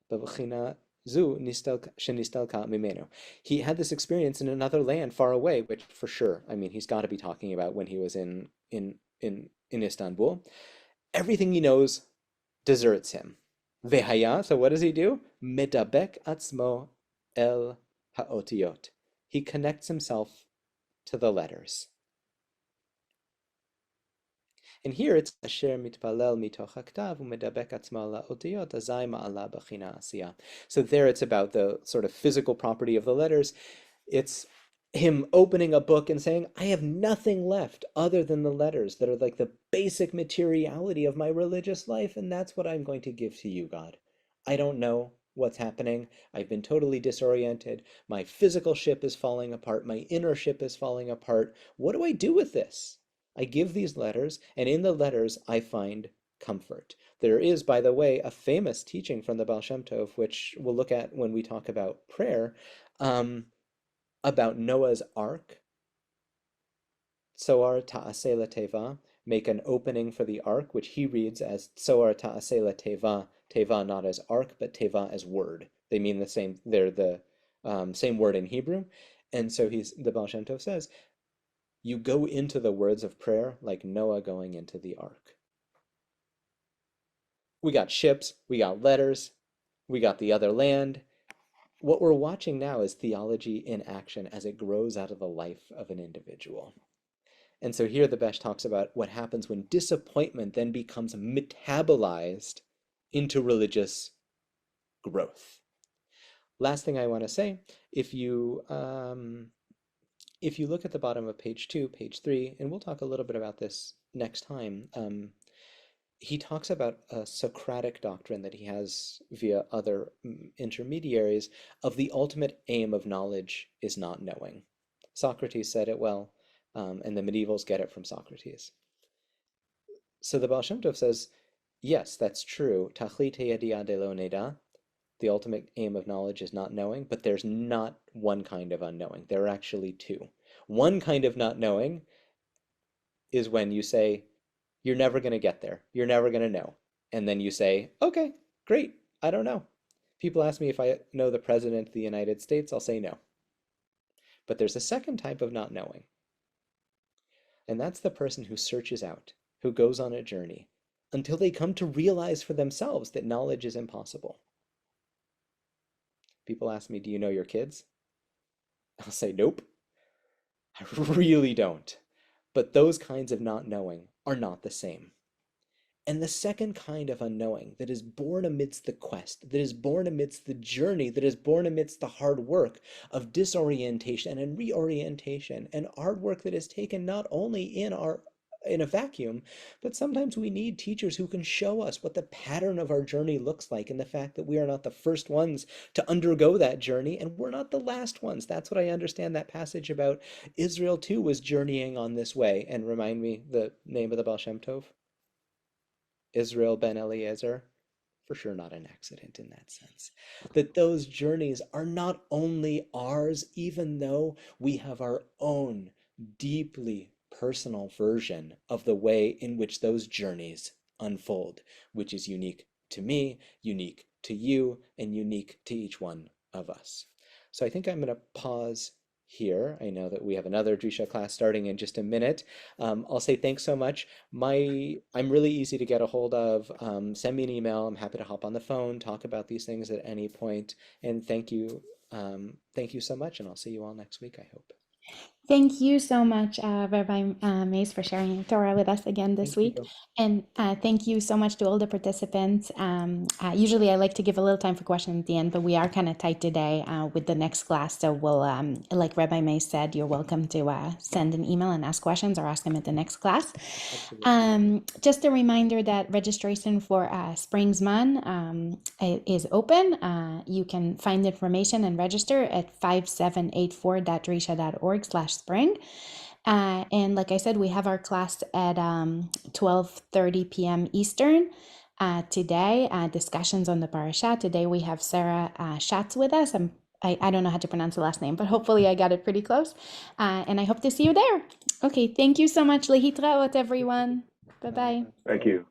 b'v'china zu shenistalka mimenu. He had this experience in another land far away, which for sure, I mean, he's got to be talking about when he was in Istanbul. Everything he knows deserts him. Vehaya, so what does he do? Medabek atzmo el haotiyot. He connects himself to the letters. And here it's asher mitpalel mitoch haktav umedabek atzmo la otiyot azay ma'ala b'china asiya. So there it's about the sort of physical property of the letters. It's him opening a book and saying, I have nothing left other than the letters that are like the basic materiality of my religious life, and that's what I'm going to give to you, God. I don't know what's happening. I've been totally disoriented. My physical ship is falling apart. My inner ship is falling apart. What do I do with this? I give these letters, and in the letters I find comfort. There is, by the way, a famous teaching from the Baal Shem Tov, which we'll look at when we talk about prayer, about Noah's Ark. Tsoar ta'aseh lateva, make an opening for the ark, which he reads as Tsoar ta'aseh lateva, teva not as ark, but teva as word. They mean the same, they're the same word in Hebrew. And so the Baal Shem Tov says, you go into the words of prayer like Noah going into the ark. We got ships, we got letters, we got the other land. What we're watching now is theology in action as it grows out of the life of an individual. And so here the Besh talks about what happens when disappointment then becomes metabolized into religious growth. Last thing I want to say, if you look at the bottom of page 2, page 3, and we'll talk a little bit about this next time, he talks about a Socratic doctrine that he has via other intermediaries of the ultimate aim of knowledge is not knowing. Socrates said it well, and the medievals get it from Socrates. So the Baal Shem Tov says, yes, that's true. Tachlit heyadiah de lo neda. The ultimate aim of knowledge is not knowing, but there's not one kind of unknowing. There are actually two. One kind of not knowing is when you say, you're never going to get there. You're never going to know. And then you say, okay, Great, I don't know. People ask me if I know the President of the United States, I'll say no. But there's a second type of not knowing. And that's the person who searches out, who goes on a journey until they come to realize for themselves that knowledge is impossible. People ask me, do you know your kids? I'll say, nope, I really don't. But those kinds of not knowing are not the same. And the second kind of unknowing that is born amidst the quest, that is born amidst the journey, that is born amidst the hard work of disorientation and reorientation, and hard work that is taken not only in a vacuum, but sometimes we need teachers who can show us what the pattern of our journey looks like, and the fact that we are not the first ones to undergo that journey, and we're not the last ones. That's what I understand that passage about. Israel too was journeying on this way. And remind me the name of the Baal Shem Tov? Israel ben Eliezer. For sure not an accident in that sense. That those journeys are not only ours, even though we have our own deeply personal version of the way in which those journeys unfold, which is unique to me, unique to you, and unique to each one of us. So I think I'm going to pause here. I know that we have another Drisha class starting in just a minute. I'll say thanks so much. I'm really easy to get a hold of. Send me an email. I'm happy to hop on the phone, talk about these things at any point. And thank you so much, and I'll see you all next week, I hope. Thank you so much, Rabbi Mayse, for sharing Torah with us again this week. And thank you so much to all the participants. Usually I like to give a little time for questions at the end, but we are kind of tight today with the next class. So we'll, like Rabbi Mayse said, you're welcome to send an email and ask questions, or ask them at the next class. Just a reminder that registration for Spring Zman is open. You can find information and register at 5784.drisha.org/spring. And like I said, we have our class at 12:30 p.m. Eastern today, discussions on the parasha. Today we have Sarah Schatz with us. I don't know how to pronounce the last name, but hopefully I got it pretty close. And I hope to see you there. Okay, thank you so much. Lehitraot, everyone. Bye-bye. Thank you.